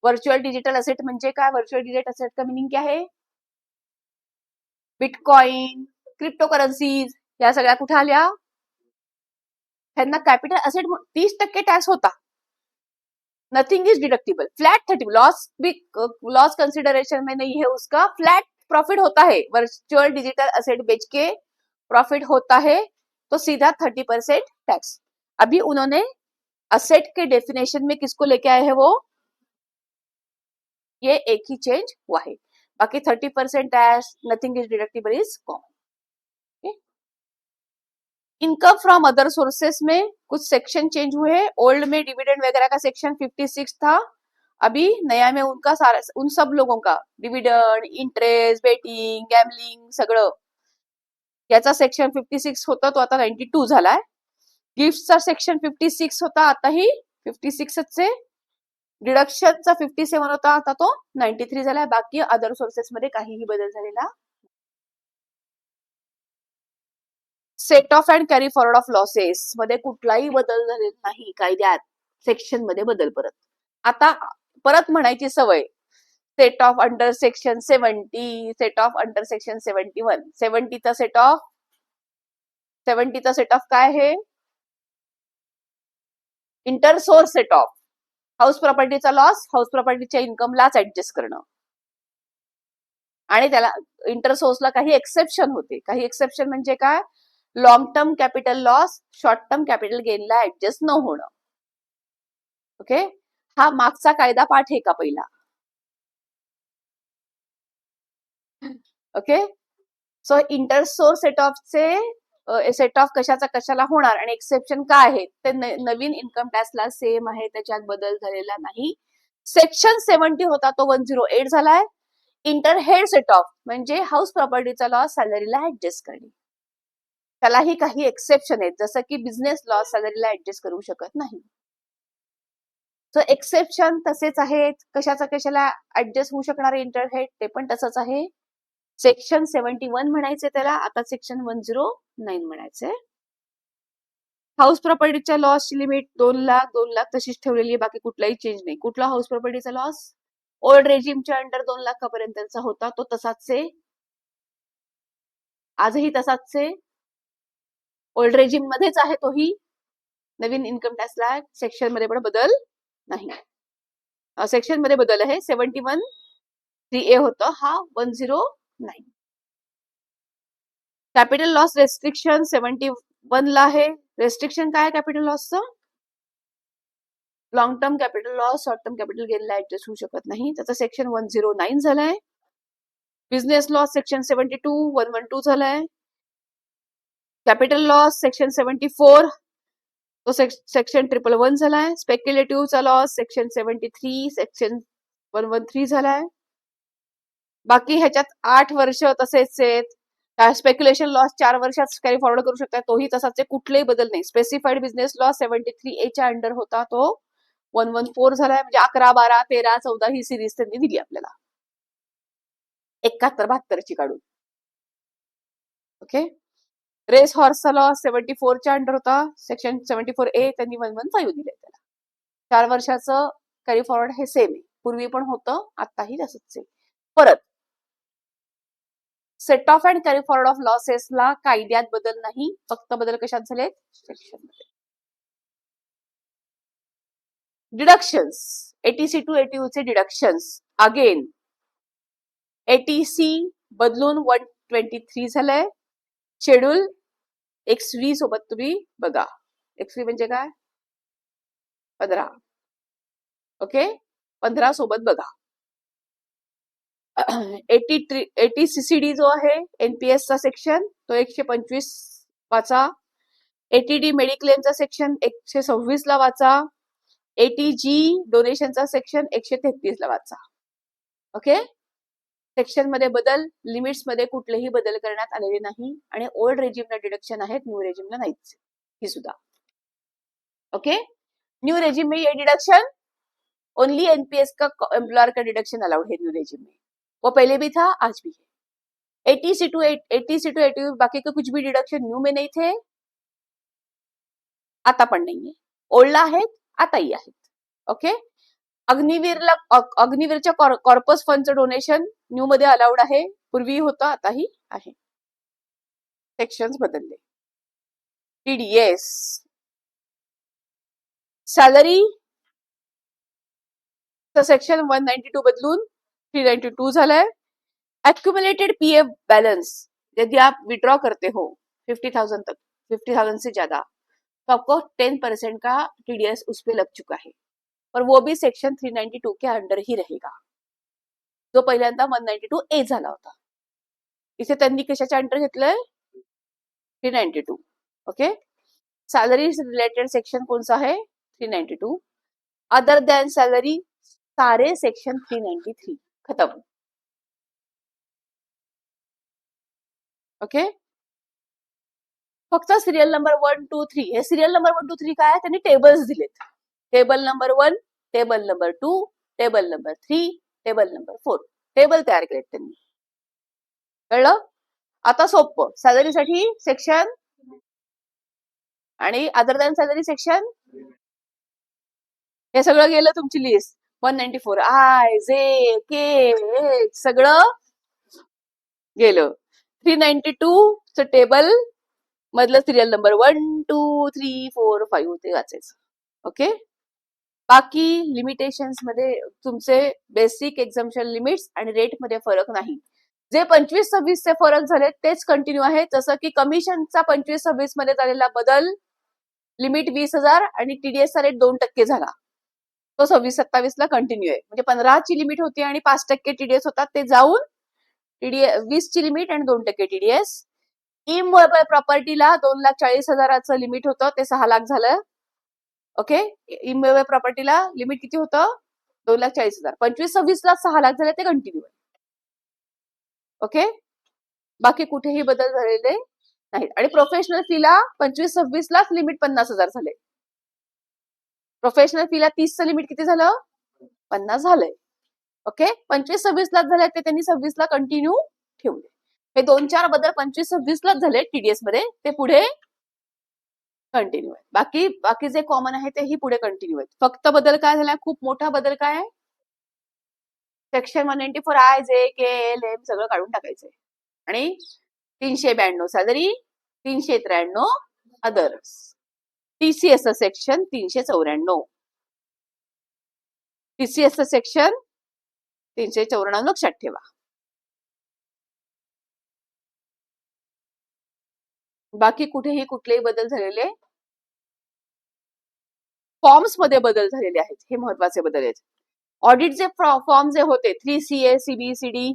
व्हर्च्युअल डिजिटल असेट म्हणजे काय? व्हर्च्युअल डिजिटल असेट का मिनिंग क्या है? बिटकॉइन, क्रिप्टोकरन्सीज या सगळ्या कुठे आल्या? त्यांना कॅपिटल असेट 30% टॅक्स होता. Nothing is deductible. Flat 30 loss consideration में नहीं है, उसका फ्लैट प्रॉफिट होता है. वर्चुअल डिजिटल असेट बेच के प्रॉफिट होता है तो सीधा 30% टैक्स. अभी उन्होंने असेट के डेफिनेशन में किसको लेके आए हैं? वो ये एक ही चेंज हुआ है. बाकी 30% tax, nothing is deductible is common. Income from other sources में कुछ सेक्शन चेंज हुए. ओल्ड में डिविडेंड वगैरह का सेक्शन 56 था. अभी नया में उनका सारा उन सब लोगों का डिविडेंड, इंटरेस्ट, बेटिंग, गॅमलिंग सगळं याचा सेक्शन 56 होता तो आता 92 झालाय. गिफ्टचा सेक्शन 56 होता आताही 56 चे. डिडक्शनचा 57 होता आता तो 93 झालाय. बाकी अदर सोर्सेस मध्ये काहीही बदल झालेला. Set off and carry forward of losses मध्ये कुठलाही बदल झालेला नाही. कायद्यात सेक्शन मध्ये बदल परत आता परत म्हणायची सवय. Set off under section 70, set off under section 71. 70चा सेट ऑफ 70चा सेट ऑफ काय आहे? Inter source set off. हाऊस प्रॉपर्टीचा लॉस हाऊस प्रॉपर्टीच्या इन्कमलाच ऍडजस्ट करणं. आणि त्याला इंटरसोर्सला काही एक्सेप्शन होते. काही एक्सेप्शन म्हणजे काय? Long term capital loss short term capital गेनला ऍडजस्ट न होणं. ओके, हा मागचा कायदा पाठ आहे का पहिला? ओके, सो इंटरसोर्स सेट ऑफचे सेट ऑफ कशाचा कशाला होणार आणि एक्सेप्शन काय आहे ते नवीन इन्कम टॅक्सला सेम आहे, त्याच्यात बदल झालेला नाही. सेक्शन 70 होता तो 108 झालाय. इंटरहेड सेट ऑफ म्हणजे हाऊस प्रॉपर्टीचा लॉस सॅलरीला ऍडजस्ट करणे. त्यालाही काही एक्सेप्शन आहेत, जसं की बिझनेस लॉस सॅलरीला ऍडजस्ट करू शकत नाही. सो एक्सेप्शन तसेच आहेत. कशाचा कशाला ऍडजस्ट होऊ शकणार इंटरहेड ते पण तसंच आहे. सेक्शन 71 म्हणायचे त्याला, आता सेक्शन 109 म्हणायचंय. हाऊस प्रॉपर्टीच्या लॉसची लिमिट 2 लाख 2 लाख तशीच ठेवलेली आहे, बाकी कुठलाही चेंज नाही. कुठला हाऊस प्रॉपर्टीचा लॉस? ओल्ड रेजिमच्या अंडर 2 लाखापर्यंतचा होता तो तसाच आहे, आजही तसाच आहे. ओल्ड रेजिम मध्येच आहे तोही. नवीन इन्कम टॅक्सला सेक्शन मध्ये पण बदल नाही. सेक्शन मध्ये बदल आहे. 71 3A होतं, हा 109. कॅपिटल लॉस रेस्ट्रिक्शन 71 ला आहे. रेस्ट्रिक्शन काय कॅपिटल लॉसचं? Long term capital loss short term capital गेनला ऍडजस्ट होऊ शकत नाही, त्याचं सेक्शन 109 झालंय. बिझनेस लॉस सेक्शन 72 112 झालाय. कॅपिटल लॉस सेक्शन 74 तो सेक्शन 111 झालाय. स्पेक्युलेटिव्हचा लॉस सेक्शन 73 सेक्शन 113 झालाय. बाकी ह्याच्यात 8 वर्ष तसेच आहेत. स्पेक्युलेशन लॉस 4 वर्षात कॅरी फॉरवर्ड करू शकतात, तोही तसाच आहे, कुठलेही बदल नाही. स्पेसिफाईड बिझनेस लॉस 73A च्या अंडर होता तो 114 झालाय. म्हणजे 11 12 13 14 ही सिरीज त्यांनी दिली आपल्याला 71 72 ची काढून. ओके, रेस हॉर्सचा लॉस 74 च्या अंडर होता, सेक्शन 74A त्यांनी 115 दिले त्याला. 4 वर्षाचं कॅरी फॉरवर्ड हे सेम आहे, पूर्वी पण होतं आताही तसंच आहे. परत set off and carry forward of लॉसेसला कायद्यात बदल नाही, फक्त बदल कशात झाले? सेक्शन मध्ये. डिडक्शन्स 80C to 80U चे डिडक्शन्स अगेन 80C बदलून 123 झालंय. शेड्यूल XV सोबत तुम्ही बघा. XV म्हणजे काय? 15. ओके, 15 सोबत बघा. 80 CCD जो आहे NPS चा सेक्शन तो 125 वाचा. 80D मेडिक्लेमचा सेक्शन 126 ला वाचा. 80G डोनेशनचा सेक्शन 133 ला वाचा. ओके, सेक्शन मध्ये बदल, लिमिट्स मध्ये कुठलेही बदल करण्यात आलेले नाही आणि ओल्ड रेजिमला डिडक्शन आहेत, न्यू रेजिमला नाहीच ही सुद्धा. ओके, न्यू रेजिम में ये डिडक्शन ओनली एनपीएस का एम्प्लॉयर का डिडक्शन अलाउड है न्यू रेजिम में, वो पहले भी था आज भी है. 80C to 80 बाकी का कुछ भी डिडक्शन न्यू में नहीं थे, आता पण नाहीये. ओल्डला आहेत, आताही आहेत. ओके, अग्निवीरच्या कॉर्पस फंडचं डोनेशन न्यू मध्ये अलाउड आहे, पूर्वी होतं आताही आहे. सेक्शन्स बदलले. टीडीएस सॅलरी सेक्शन 192 बदलून 392 झालाय. एक्युमुलेटेड पीएफ बैलेंस यदि आप विड्रॉ करते हो 50,000 तक, 50,000 से ज्यादा, तो आपको 10% का टीडीएस उस पर लग चुका है, पर वो भी सेक्शन 392 के अंडर ही रहेगा, जो पहिल्यांदा 192A झाला होता. इथे त्यांनी कशाच्या अंडर घेतलंय? 392. ओके, सैलरी रिलेटेड सेक्शन कौन सा है? 392. अदर देन सैलरी सारे सेक्शन 393 खत्म. ओके, फक्त सिरियल नंबर 1 2 3 हे सिरियल नंबर 1 2 3 काय आहे? त्यांनी टेबल्स दिलेत. Table number 1, table number 2, table number 3, table number 4 table तयार केलेत त्यांनी. कळलं? आता सोपं. सॅलरीसाठी सेक्शन आणि अदर दॅन सॅलरी सेक्शन, हे सगळं गेलं तुमची लिस्ट. 194 आय जे के सगळं गेलं. 392 चं टेबल मधलं सिरियल नंबर 1 2 3 4 5 ते वाचायचं. ओके. बाकी लिमिटेशन्स मध्ये तुमचे बेसिक एक्झम्पशन लिमिट्स आणि रेट मध्ये फरक नाही. जे 25-26 चे फरक झाले तेच कंटिन्यू आहे. जसं की कमिशनचा 25-26 मध्ये झालेला बदल लिमिट 20,000 आणि टीडीएसचा रेट 2% झाला. तो 26-27 ला कंटिन्यू आहे. म्हणजे 15 ची लिमिट होती आणि 5% टीडीएस होता, ते जाऊन टीडीएस 20 ची लिमिट आणि 2% टीडीएस. इमूवेबल प्रॉपर्टीला 2,40,000चं लिमिट होतं, ते 6 लाख झालं. ओके. इमूवेबल प्रॉपर्टीला लिमिट किती होतं? 2,40,000. 25-26 ला 6 लाख झाले, ते कंटिन्यू आहे. ओके. बाकी कुठेही बदल झालेले नाहीत. आणि प्रोफेशनल फीला 25-26 लाच लिमिट 50,000 झाले. प्रोफेशनल फीला 30चं लिमिट किती झालं? 50 झालंय. ओके. 25-26 लाच झाले, ते त्यांनी 26 ला कंटिन्यू ठेवले. हे 2-4 बदल 25-26 लाच झाले टीडीएस मध्ये, ते पुढे कंटिन्यू आहे. बाकी जे कॉमन आहे तेही पुढे कंटिन्यू आहेत. फक्त बदल काय झाला? खूप मोठा बदल काय आहे? सेक्शन 194 आय जे के एल एम सगळं काढून टाकायचंय. आणि 392 salary, 393 others. TCS section 394. TCS section 394 लक्षात ठेवा. बाकी कुठेही कुठलेही बदल झालेले, फॉर्म्स मध्ये बदल झालेले आहेत. हे महत्वाचे बदल आहेत. ऑडिटचे फॉर्म जे होते 3CA CBCD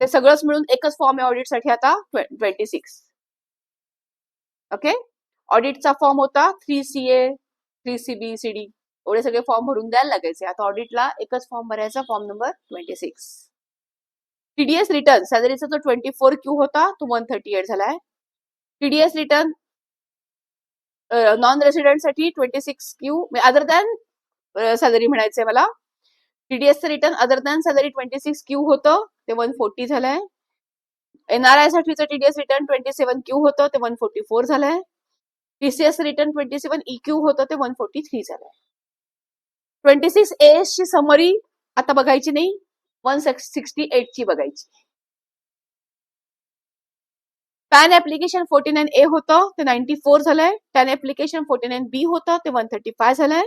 ते सगळंच मिळून एकच फॉर्म आहे ऑडिटसाठी आता 26. ओके. ऑडिटचा फॉर्म होता 3CA 3CBCD, एवढे सगळे फॉर्म भरून द्यायला लागायचे. आता ऑडिटला एकच फॉर्म भरायचा, फॉर्म नंबर 26. टीडीएस रिटर्न सॅलरीचा जो 24Q होता तो 138 झालाय. टीडीएस रिटर्न नॉन रेसिडेंट साठी 26Q अदर दॅन सॅलरी म्हणायचंय मला. टीडीएसचं return other than salary 26Q होतं, ते 140 झालंय. एनआरआय साठीचं टीडीएस रिटर्न 27Q होतं, ते 144 झालंय. टीसीएस रिटर्न 27EQ होतं, ते 143 झालंय. 26A ची समरी आता बघायची नाही, 168 ची बघायची. पॅन ऍप्लिकेशन 49A होतं, ते 94 झालंय. पॅन ऍप्लिकेशन 49B होतं, ते 135 झालंय.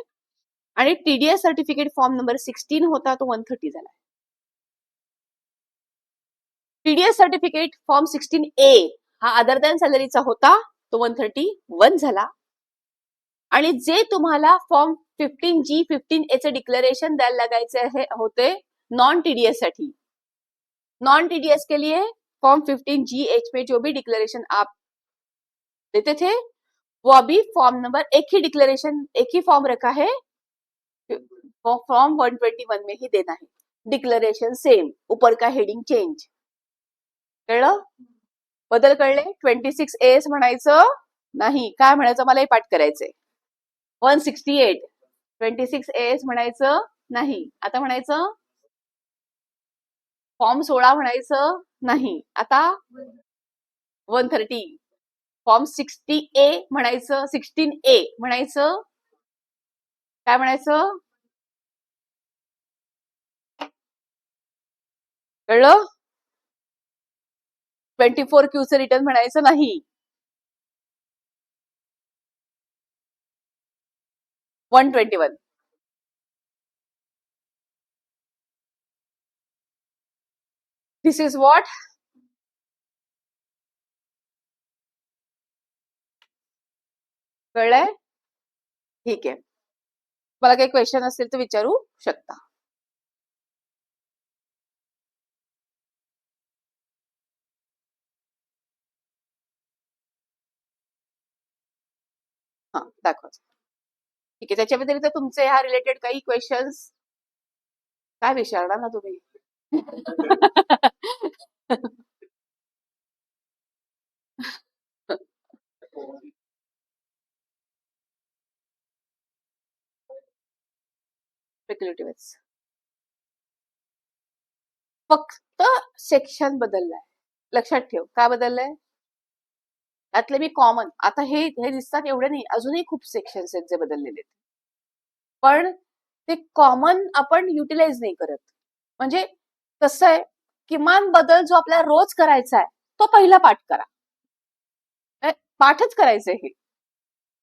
आणि टीडीएस सर्टिफिकेट फॉर्म नंबर 16 होता, तो 130 झालाय. टीडीएस सर्टिफिकेट फॉर्म 16A हा अदर दॅन सॅलरीचा होता, तो 131 झाला. आणि जे तुम्हाला फॉर्म 15G 15A चे डिक्लेरेशन द्यायला लागायचे होते नॉन टीडीएस साठी, नॉन टीडीएस के लिए फॉर्म 15GH में जो भी डिक्लेरेशन आप देते थे वो अभी फॉर्म नंबर एक ही डिक्लेरेशन, एक ही फॉर्म रखा है, फॉर्म 121 में ही देना है. डिक्लेरेशन सेम, ऊपर का हेडिंग चेंज. कळलं? बदल कळले? 26A म्हणायचं नाही. काय म्हणायचं? मला हे पाठ करायचंय. 168 26A म्हणायचं नाही. आता म्हणायचं फॉर्म 16 म्हणायचं नाही. आता 130 फॉर्म 60A म्हणायचं, 16A म्हणायचं. काय म्हणायचं? कळलं? 24Q चं रिटर्न म्हणायचं नाही. 121 दिस इज व्हॉट? कळलंय? ठीक आहे. मला काही क्वेश्चन असेल तर विचारू शकता. हा दाखवा. ठीक आहे. त्याच्या व्यतिरिक्त तुमचे ह्या रिलेटेड काही क्वेश्चन्स काय विचारणार ना तुम्ही? स्पेक्युलेटिव्ह. फक्त सेक्शन बदललाय. लक्षात ठेव. काय बदललंय? त्यातले मी कॉमन, आता हे दिसतात एवढे नाही, अजूनही खूप सेक्शन्स आहेत जे बदललेले आहेत. पण ते कॉमन आपण युटिलाइज नाही करत. म्हणजे कसं आहे, किमान बदल जो आपल्याला रोज करायचा आहे तो पहिला पाठ करा. पाठच करायचंय हे.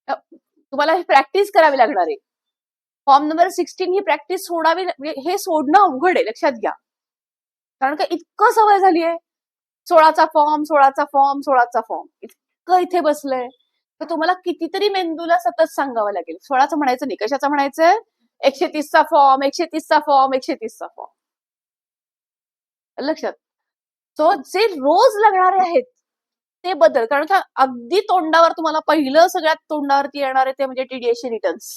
तुम्हाला हे प्रॅक्टिस करावी लागणार आहे. फॉर्म नंबर 16 ही प्रॅक्टिस सोडावी, हे सोडणं अवघड आहे, लक्षात घ्या. कारण का इतकं सवय झाली आहे. 16चा फॉर्म, 16चा फॉर्म, 16चा फॉर्म, इतकं इथे बसलंय. तर तुम्हाला कितीतरी मेंदूला सतत सांगावं लागेल. 16चं म्हणायचं नाही, कशाचं म्हणायचंय? 130चा फॉर्म, 130चा फॉर्म, 130चा फॉर्म. लक्षात. सो जे रोज लागणारे आहेत ते बदल. कारण का अगदी तोंडावर तुम्हाला पहिलं सगळ्यात तोंडावरती येणार आहे ते म्हणजे टीडीएसचे रिटर्न्स.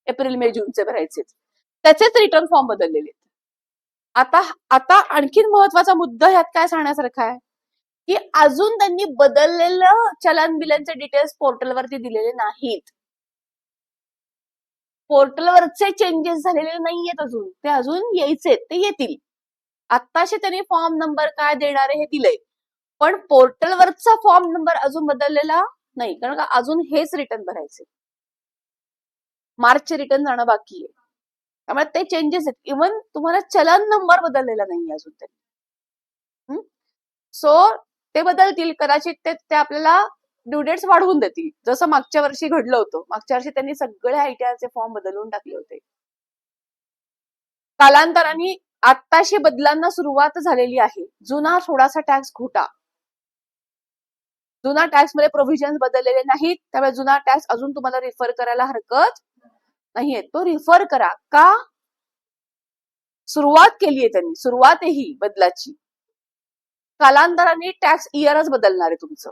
एप्रिल मे जूनचे भरायचे, त्याचेच रिटर्न फॉर्म बदललेले. आता आता आणखीन महत्वाचा मुद्दा ह्यात काय सांगण्यासारखा आहे की अजून त्यांनी बदललेलं चलन बिलांचे डिटेल्स पोर्टलवरती दिलेले नाहीत. पोर्टलवरचे चेंजेस झालेले नाहीयेत अजून, ते अजून यायचे, ते येतील. आत्ताशे त्यांनी फॉर्म नंबर काय देणार आहे हे दिलंय, पण पोर्टलवरचा फॉर्म नंबर अजून बदललेला नाही, कारण का अजून हेच रिटर्न भरायचे. मार्चचे रिटर्न जाणं बाकी आहे, त्यामुळे ते चेंजेस आहेत. इव्हन तुम्हाला चलन नंबर बदललेला नाही अजून तरी. सो ते बदलतील कदाचित, ते आपल्याला ड्यू डेट्स वाढवून देतील, जसं मागच्या वर्षी घडलं होतं. मागच्या वर्षी त्यांनी सगळे आयटीआरचे फॉर्म बदलून टाकले होते. कालांतराने आत्ताशी बदलांना सुरुवात झालेली आहे. जुना थोडासा टॅक्स खोटा, जुना टॅक्स मध्ये प्रोव्हिजन बदललेले नाहीत, त्यामुळे जुना टॅक्स अजून तुम्हाला रिफर करायला हरकत नाहीये. तो रिफर करा. का? सुरुवात केली आहे त्यांनी, सुरुवात आहे ही बदलाची. कालांतराने टॅक्स इयरच बदलणार आहे तुमचं.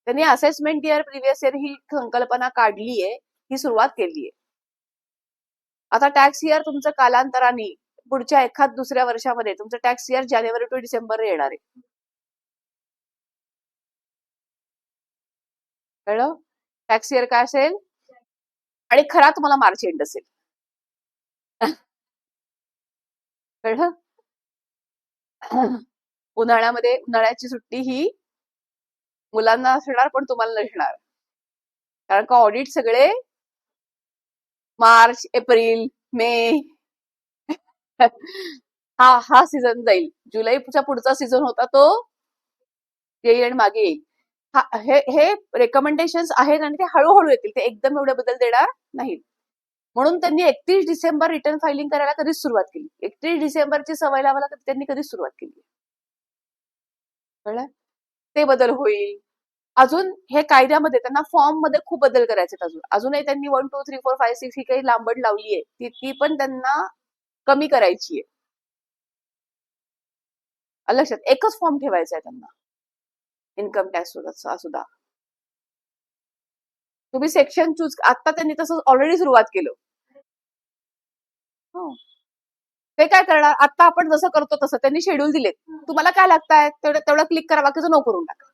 त्यांनी असेसमेंट इयर, प्रिव्हियस इयर ही संकल्पना काढली आहे, ही सुरुवात केली आहे. आता टॅक्स इयर तुमचं कालांतराने पुढच्या एखाद दुसऱ्या वर्षामध्ये तुमचं tax year January to December येणार आहे. कळलं? टॅक्स इयर काय असेल आणि खरा तुम्हाला मार्च एंड असेल. कळलं? उन्हाळ्यामध्ये उन्हाळ्याची सुट्टी ही मुलांना असणार पण तुम्हाला नसणार, कारण का ऑडिट सगळे मार्च, एप्रिल, मे हा सीझन जाईल. जुलैच्या पुढचा सीझन होता तो येईल आणि मागे येईल. हे रेकमेंडेशन आहेत आणि ते हळूहळू येतील, ते एकदम एवढे बदल देणार नाहीत. म्हणून त्यांनी 31 डिसेंबर रिटर्न फायलिंग करायला कधीच सुरुवात केली. 31 डिसेंबरची सवय लावायला त्यांनी कधीच सुरुवात केली. कळलं? ते बदल होईल. अजून हे कायद्यामध्ये त्यांना फॉर्म मध्ये खूप बदल करायचे. अजूनही त्यांनी 1, 2, 3, 4, 5, 6 ही काही लांबड लावली आहे, ती पण त्यांना कमी करायची आहे. लक्षात. एकच फॉर्म ठेवायचा आहे त्यांना इन्कम टॅक्स सुद्धा. तुम्ही सेक्शन चूज, आता त्यांनी तसं ऑलरेडी सुरुवात केलं. ते काय करणार, आता आपण जसं करतो तसं त्यांनी शेड्यूल दिलेत. तुम्हाला काय लागतंय तेवढं क्लिक करा, बाकीचं नो करून टाका.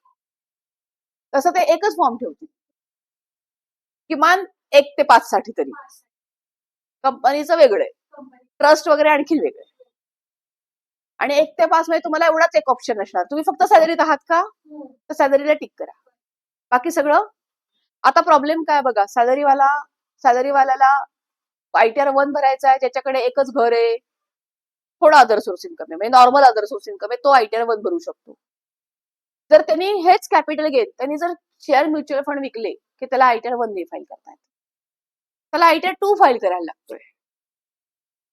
तसं ते एकच फॉर्म ठेवतील, किमान 1 ते 5 साठी तरी. कंपनीचं वेगळं आहे, ट्रस्ट वगैरे आणखी वेगळं. आणि 1 ते 5 मध्ये तुम्हाला एवढाच एक ऑप्शन असणार, तुम्ही फक्त सॅलरीत आहात का, तर सॅलरीला टिक करा, बाकी सगळं. आता प्रॉब्लेम काय बघा, सॅलरीवाल्याला आयटीआर 1 भरायचा आहे, ज्याच्याकडे एकच घर आहे, थोडा अदर सोर्स इन्कम आहे, म्हणजे नॉर्मल अदर सोर्स इन्कम आहे, तो आयटीआर 1 भरू शकतो. जर त्यांनी हेच कॅपिटल घेत त्यांनी जर शेअर म्युच्युअल फंड विकले की त्याला आयटीआर 1 नाही फाईल करता येत, त्याला आयटीआर 2 फाईल करायला लागतोय.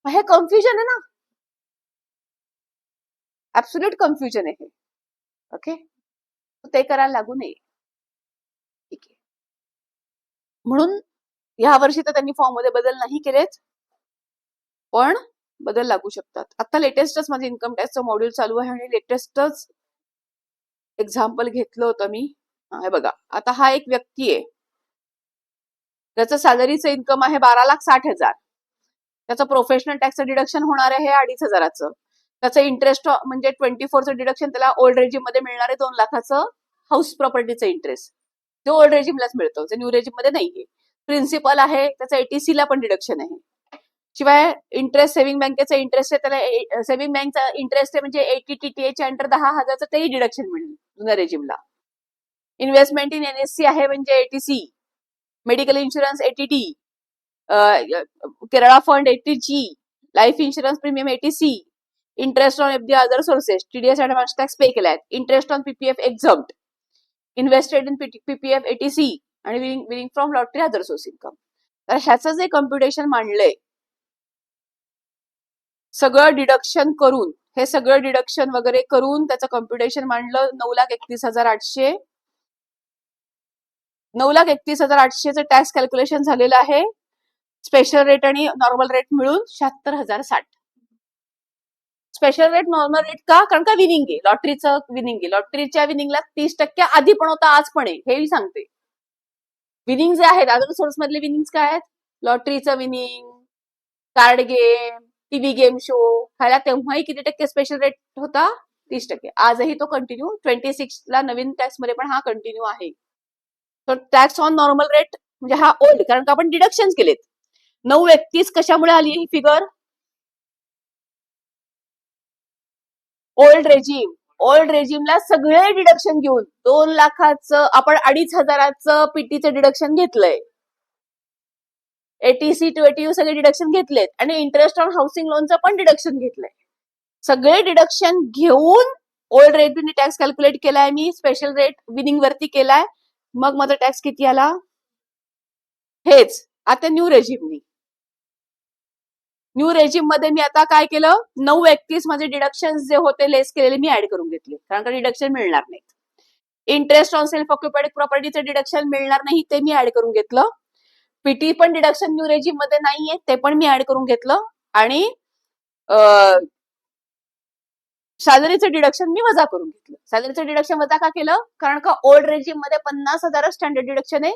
हे कन्फ्युजन आहे ना, ऍब्सोल्यूट कन्फ्युजन आहे हे. ओके, ते करायला लागू नये. ठीक आहे. म्हणून या वर्षी तर त्यांनी फॉर्म मध्ये बदल नाही केलेत, पण बदल लागू शकतात. आता लेटेस्टच माझे इन्कम टॅक्सचं मॉड्यूल चालू आहे आणि लेटेस्टच एक्झाम्पल घेतलं होतं मी. हे बघा, आता हा एक व्यक्ती आहे, त्याचं सॅलरीचं इन्कम आहे 12,60,000. त्याचं प्रोफेशनल टॅक्सचं डिडक्शन होणार आहे 2,500. त्याचं इंटरेस्ट म्हणजे 24चं डिडक्शन त्याला ओल्ड रेजिम मध्ये मिळणार आहे 2 लाखाचं हाऊस प्रॉपर्टीचं इंटरेस्ट, जे ओल्ड रेजिमलाच मिळतं, जे न्यू रेजिम मध्ये नाहीये. प्रिन्सिपल आहे, त्याचं एटीसी ला पण डिडक्शन आहे. शिवाय इंटरेस्ट, सेव्हिंग बँकेचा इंटरेस्ट आहे, त्याला सेव्हिंग बँकचा इंटरेस्ट आहे म्हणजे 80 टीटीएच्या अंडर 10,000चं तेही डिडक्शन मिळेल जुन्या रेजिमला. इन्व्हेस्टमेंट इन एनएससी आहे म्हणजे eighty C, medical insurance eighty D, Kerala fund eighty G, life insurance premium eighty C, interest on FD other sources, TDS advance tax pay केलाय, interest on PPF exempt, invested in PPF eighty C आणि winning from lottery other source income. तर ह्याचं जे computation मांडलंय सगळं deduction करून, हे सगळं deduction वगैरे करून त्याचं कम्प्युटेशन मांडलं 9,31,800. 9,31,800चं टॅक्स कॅल्क्युलेशन झालेलं आहे. स्पेशल रेट आणि नॉर्मल रेट मिळून 76,060. स्पेशल रेट नॉर्मल रेट का? कारण का विनिंग आहे, लॉटरीचं विनिंग आहे. लॉटरीच्या विनिंगला 30% आधी पण होता, आज पण आहे, हे मी सांगते. विनिंग जे आहेत अदर सोर्स मधले विनिंग काय आहेत? लॉटरीचं winning, card game, TV game show, ह्याला तेव्हाही किती टक्के स्पेशल रेट होता? 30%. आजही तो कंटिन्यू 26 ला नवीन टॅक्स मध्ये पण हा कंटिन्यू आहे. तर टॅक्स ऑन नॉर्मल रेट म्हणजे हा ओल्ड, कारण का आपण डिडक्शन केलेत. 9,31 कशामुळे आली ही फिगर? Old regime. ओल्ड रेजिमला सगळे डिडक्शन घेऊन 2 लाखाचं आपण 2,500चं पीटीचं डिडक्शन घेतलंय. एटीसी टू एटीयू सगळे डिडक्शन घेतलेत आणि इंटरेस्ट ऑन हाऊसिंग लोनचं पण डिडक्शन घेतलंय. सगळे डिडक्शन घेऊन ओल्ड रेटने टॅक्स कॅल्क्युलेट केलाय मी, स्पेशल रेट विनिंग वरती केलाय. मग माझा टॅक्स किती आला? हेच आता न्यू रेजिमनी. न्यू रेजिम मध्ये मी आता काय केलं? 9,31 माझे डिडक्शन जे होते लेस केलेले मी ऍड करून घेतले, कारण का डिडक्शन मिळणार नाही. इंटरेस्ट ऑन सेल्फ ऑक्युपाइड प्रॉपर्टीचं डिडक्शन मिळणार नाही, ते मी ऍड करून घेतलं. पीटी पण डिडक्शन न्यू रेजिम मध्ये नाहीये, ते पण मी ऍड करून घेतलं. आणि सॅलरीचं डिडक्शन मी वजा करून घेतलं. सॅलरीचं डिडक्शन वजा का केलं? कारण का ओल्ड रेजिम मध्ये 50,000 स्टँडर्ड डिडक्शन आहे,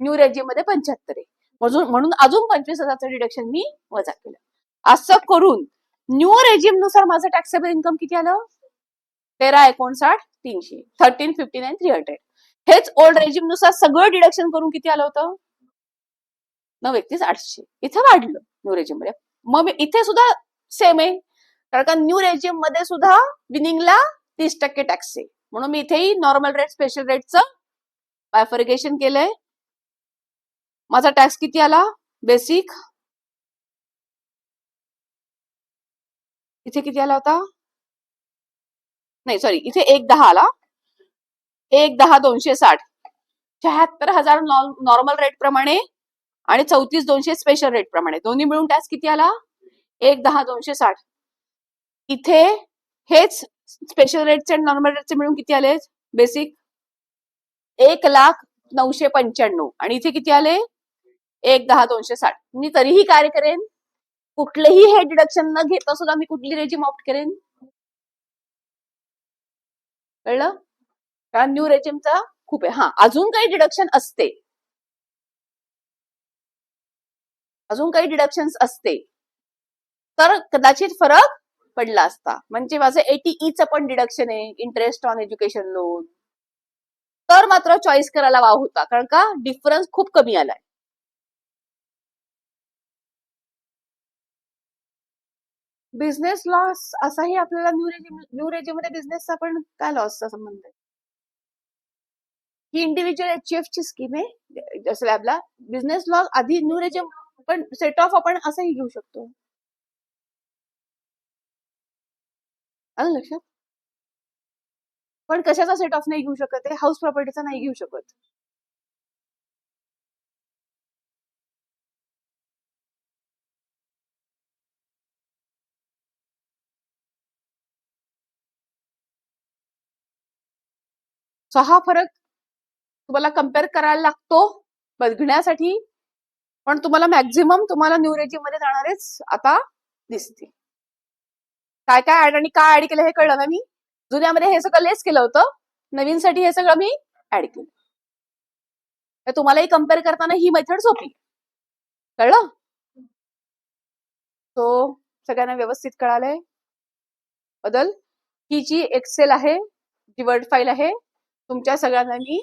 न्यू रेजिम मध्ये 75 आहे. म्हणून अजून 25,000चं डिडक्शन मी वजा केलं. असं करून न्यू रेजिम नुसार माझं टॅक्सेबल इन्कम किती आलं? 13,59,300, 13,59,300. हेच ओल्ड रेजिम नुसार सगळं डिडक्शन करून किती आलं होतं? 9,31,800. इथं वाढलं न्यू रेजिम मध्ये. मग इथे सुद्धा सेम आहे, कारण का न्यू रेजिम मध्ये सुद्धा विनिंगला 30% टॅक्स आहे. म्हणून मी इथेही नॉर्मल रेट स्पेशल रेटचं बायफर्गेशन केलंय. माझा टॅक्स किती आला? बेसिक इथे किती आला होता? नाही सॉरी, इथे 1,10 आला. 1,10,260. 76,000 नॉर्मल रेट प्रमाणे आणि 34,200 स्पेशल रेट प्रमाणे, दोन्ही मिळून टॅक्स किती आला? 1,10,260. इथे हेच स्पेशल रेटचे आणि नॉर्मल रेटचे मिळून किती आले? बेसिक 1,09,95 आणि इथे किती आले? 1,10,260. मी तरीही काय करेन? कुठलेही हे डिडक्शन न घेता सुद्धा मी कुठली रेजिम ऑप्ट करेन? कळलं? कारण न्यू रेजिमचा खूप आहे. हा, अजून काही डिडक्शन असते, अजून काही डिडक्शन्स असते तर कदाचित फरक पडला असता. म्हणजे माझं एटीईचं पण डिडक्शन आहे, इंटरेस्ट ऑन एज्युकेशन लोन, तर मात्र चॉईस करायला वाव होता, कारण का डिफरन्स खूप कमी आलाय. बिझनेस लॉस असाही आपल्याला न्यू रेजिम मध्ये बिझनेसचा पण काय लॉसचा संबंध आहे? ही इंडिव्हिज्युअल एचएफ ची स्कीम आहे स्लॅबला. बिझनेस लॉस आधी न्यू रेजिम पण सेट ऑफ आपण असंही घेऊ शकतो. आलं लक्षात? पण कशाचा सेट ऑफ नाही घेऊ शकत आहे? हाऊस प्रॉपर्टीचा नाही घेऊ शकत. सो हा फरक तुम्हाला कम्पेअर करायला लागतो बघण्यासाठी, पण तुम्हाला मॅक्झिमम तुम्हाला न्यू रेजिम मध्ये जाणारेच आता दिसतील. काय काय ऍड आणि काय ऍड केलं हे कळलं ना? मी जुन्यामध्ये हे सगळं लेस केलं होतं, नवीनसाठी हे सगळं मी ऍड केलं. तर तुम्हालाही कम्पेअर करताना ही मेथड सोपी. कळलं? तो सगळ्यांना व्यवस्थित कळालंय बदल? ही जी एक्सेल आहे, जी वर्ड फाईल आहे, तुमच्या सगळ्यांना मी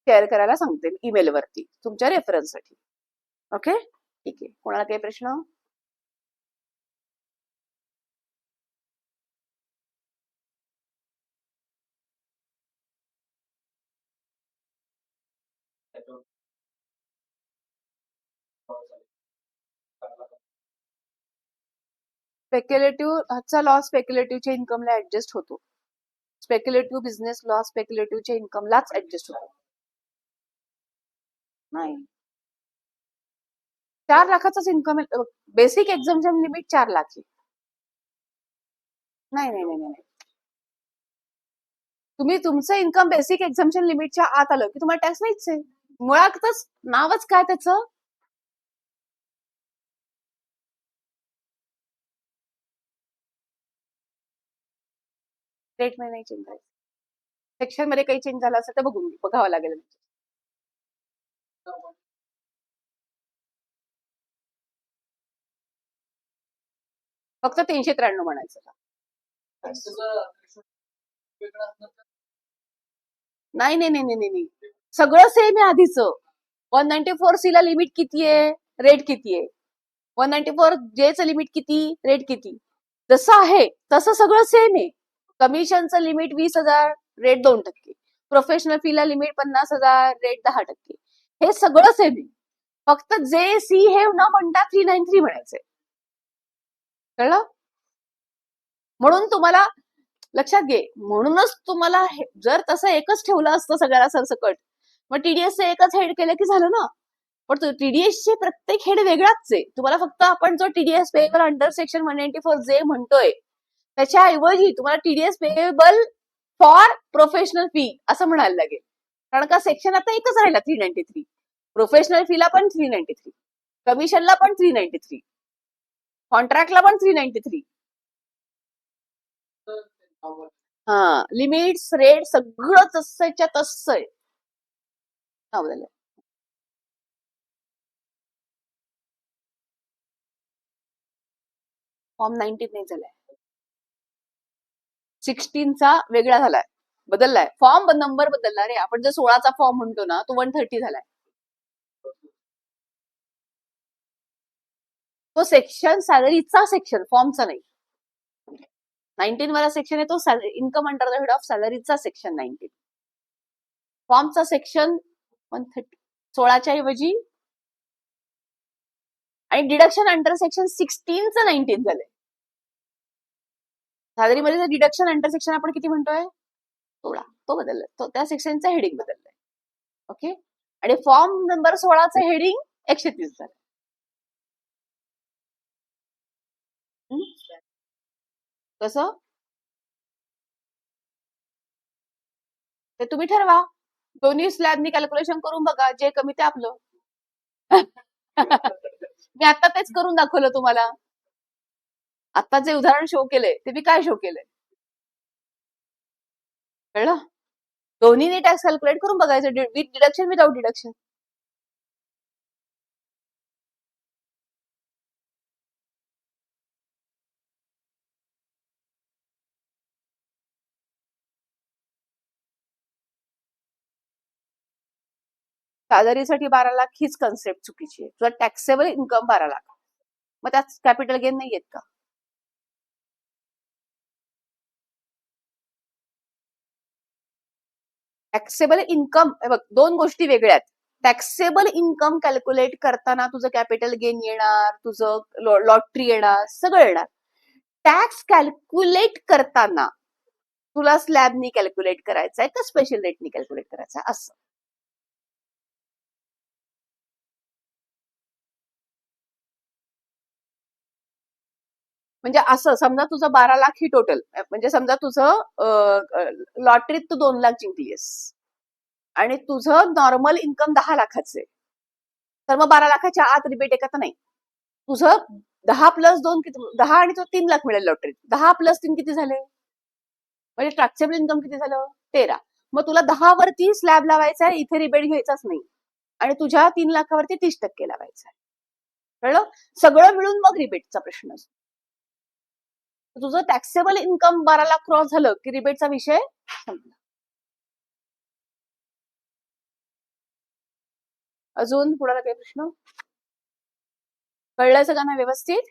शेअर करायला सांगते ईमेल वरती तुमच्या रेफरन्ससाठी. ओके, ठीक आहे. कोणाला काही प्रश्न? स्पेक्युलेटिव्ह चा लॉस स्पेक्युलेटिव्हच्या इन्कमला ऍडजस्ट होतो. स्पेक्युलेटिव्ह बिझनेस लॉस स्पेक्युलेटिव्हच्या इन्कमलाच ऍडजस्ट होतो. नाही, 4 लाखाचाच इन्कम बेसिक एक्झम्पशन लिमिट 4 लाख आहे. नाही नाही नाही नाही, तुम्ही तुमचं इन्कम बेसिक एक्झम्पशन लिमिटच्या आत आलं की तुम्हाला टॅक्स नाहीच आहे. मुळातच नावच काय त्याचं, रेट मध्ये नाही चेंज झालं. सेक्शन मध्ये काही चेंज झाला असेल तर बघावं लागेल. फक्त 393 म्हणायचं. नाही नाही नाही नाही नाही, सगळं सेम आहे आधीचं. 194C ला लिमिट किती आहे, रेट किती आहे, 194J चं लिमिट किती, रेट किती, जसं आहे तसं सगळं सेम आहे. कमिशनचं limit 20,000, rate 2%, professional फीला limit 50,000, rate 10%, हे सगळं सेम आहे. फक्त जे सी हे न म्हणता 393 म्हणायचंय. कळलं? म्हणून तुम्हाला लक्षात घे, म्हणूनच तुम्हाला जर तसं एकच ठेवलं असतं सगळ्याला सरसकट, मग टीडीएसचं एकच हेड केलं की झालं ना. पण टीडीएसचे प्रत्येक हेड वेगळाच आहे. तुम्हाला फक्त आपण जो TDS payable under section 194J म्हणतोय त्याच्याऐवजी तुम्हाला TDS payable for professional fee असं म्हणायला लागेल. कारण का सेक्शन आता एकच राहिला 393. प्रोफेशनल फीला पण 393, कमिशनला पण 393, कॉन्ट्रॅक्टला पण 393. हा, लिमिट्स रेट सगळं तसंच्या तसं आहे. फॉर्म 19 नाही झालाय, 16चा वेगळा झालाय, बदललाय. फॉर्म नंबर बदलला रे. आपण जर 16चा फॉर्म म्हणतो ना, तो 130 झालाय. तो सेक्शन सॅलरीचा सेक्शन, फॉर्मचा नाही. 19 वाला सेक्शन आहे तो income under the head of सॅलरीचा सेक्शन 19. फॉर्मचा सेक्शन 130, 16च्या ऐवजी, आणि डिडक्शन अंडर सेक्शन 16चं 19 झालंय. सॅलरीमध्ये डिडक्शन अंडर सेक्शन आपण किती म्हणतोय, 16, तो बदललाय, तो त्या सेक्शनचा हेडिंग बदललाय. ओके, आणि फॉर्म नंबर 16चं हेडिंग 130 झालं. कसं ते तुम्ही ठरवा. दोन्ही स्लॅबनी कॅल्क्युलेशन करून बघा, जे कमी ते आपलं. मी आता तेच करून दाखवलं तुम्हाला. आता जे उदाहरण शो केलंय ते मी काय शो केलंय, कळलं? दोन्हीने टॅक्स कॅल्क्युलेट करून बघायचं, विथ डिडक्शन विदाउट डिडक्शन. सॅलरीसाठी 12 लाख हीच कन्सेप्ट चुकीची आहे. तुझा टॅक्सेबल इन्कम 12 लाख, मग त्यात कॅपिटल गेन नाही येत का? टॅक्सेबल इन्कम, बघ, दोन गोष्टी वेगळ्या आहेत. टॅक्सेबल इन्कम कॅल्क्युलेट करताना तुझं कॅपिटल गेन येणार, तुझं लॉटरी येणार, सगळं येणार. टॅक्स कॅल्क्युलेट करताना तुला स्लॅबनी कॅल्क्युलेट करायचं आहे का स्पेशल रेटनी कॅल्क्युलेट करायचं आहे, असं. म्हणजे असं समजा तुझं 12 लाख ही टोटल, म्हणजे समजा तुझं लॉटरीत तू 2 लाख जिंकलीस आणि तुझं नॉर्मल इन्कम 10 लाखाचं आहे, तर मग 12 लाखाच्या आत रिबेट आहे का? नाही. तुझं 10 प्लस 2 किती, 10 आणि तो 3 लाख मिळेल लॉटरीत. 10 प्लस 3 किती झाले, म्हणजे टॅक्सेबल इन्कम किती झालं, 13. मग तुला 10 वरती स्लॅब लावायचा आहे, इथे रिबेट घ्यायचाच नाही, आणि तुझ्या 3 लाखावरती 30% लावायचा आहे. कळलं? सगळं मिळून मग रिबेटचा प्रश्न असतो. तुझं टॅक्सेबल इन्कम 12 लाख क्रॉस झालं की रिबेटचा विषय संपला. अजून पुढे काही प्रश्न, कळलं सगळ्यांना व्यवस्थित?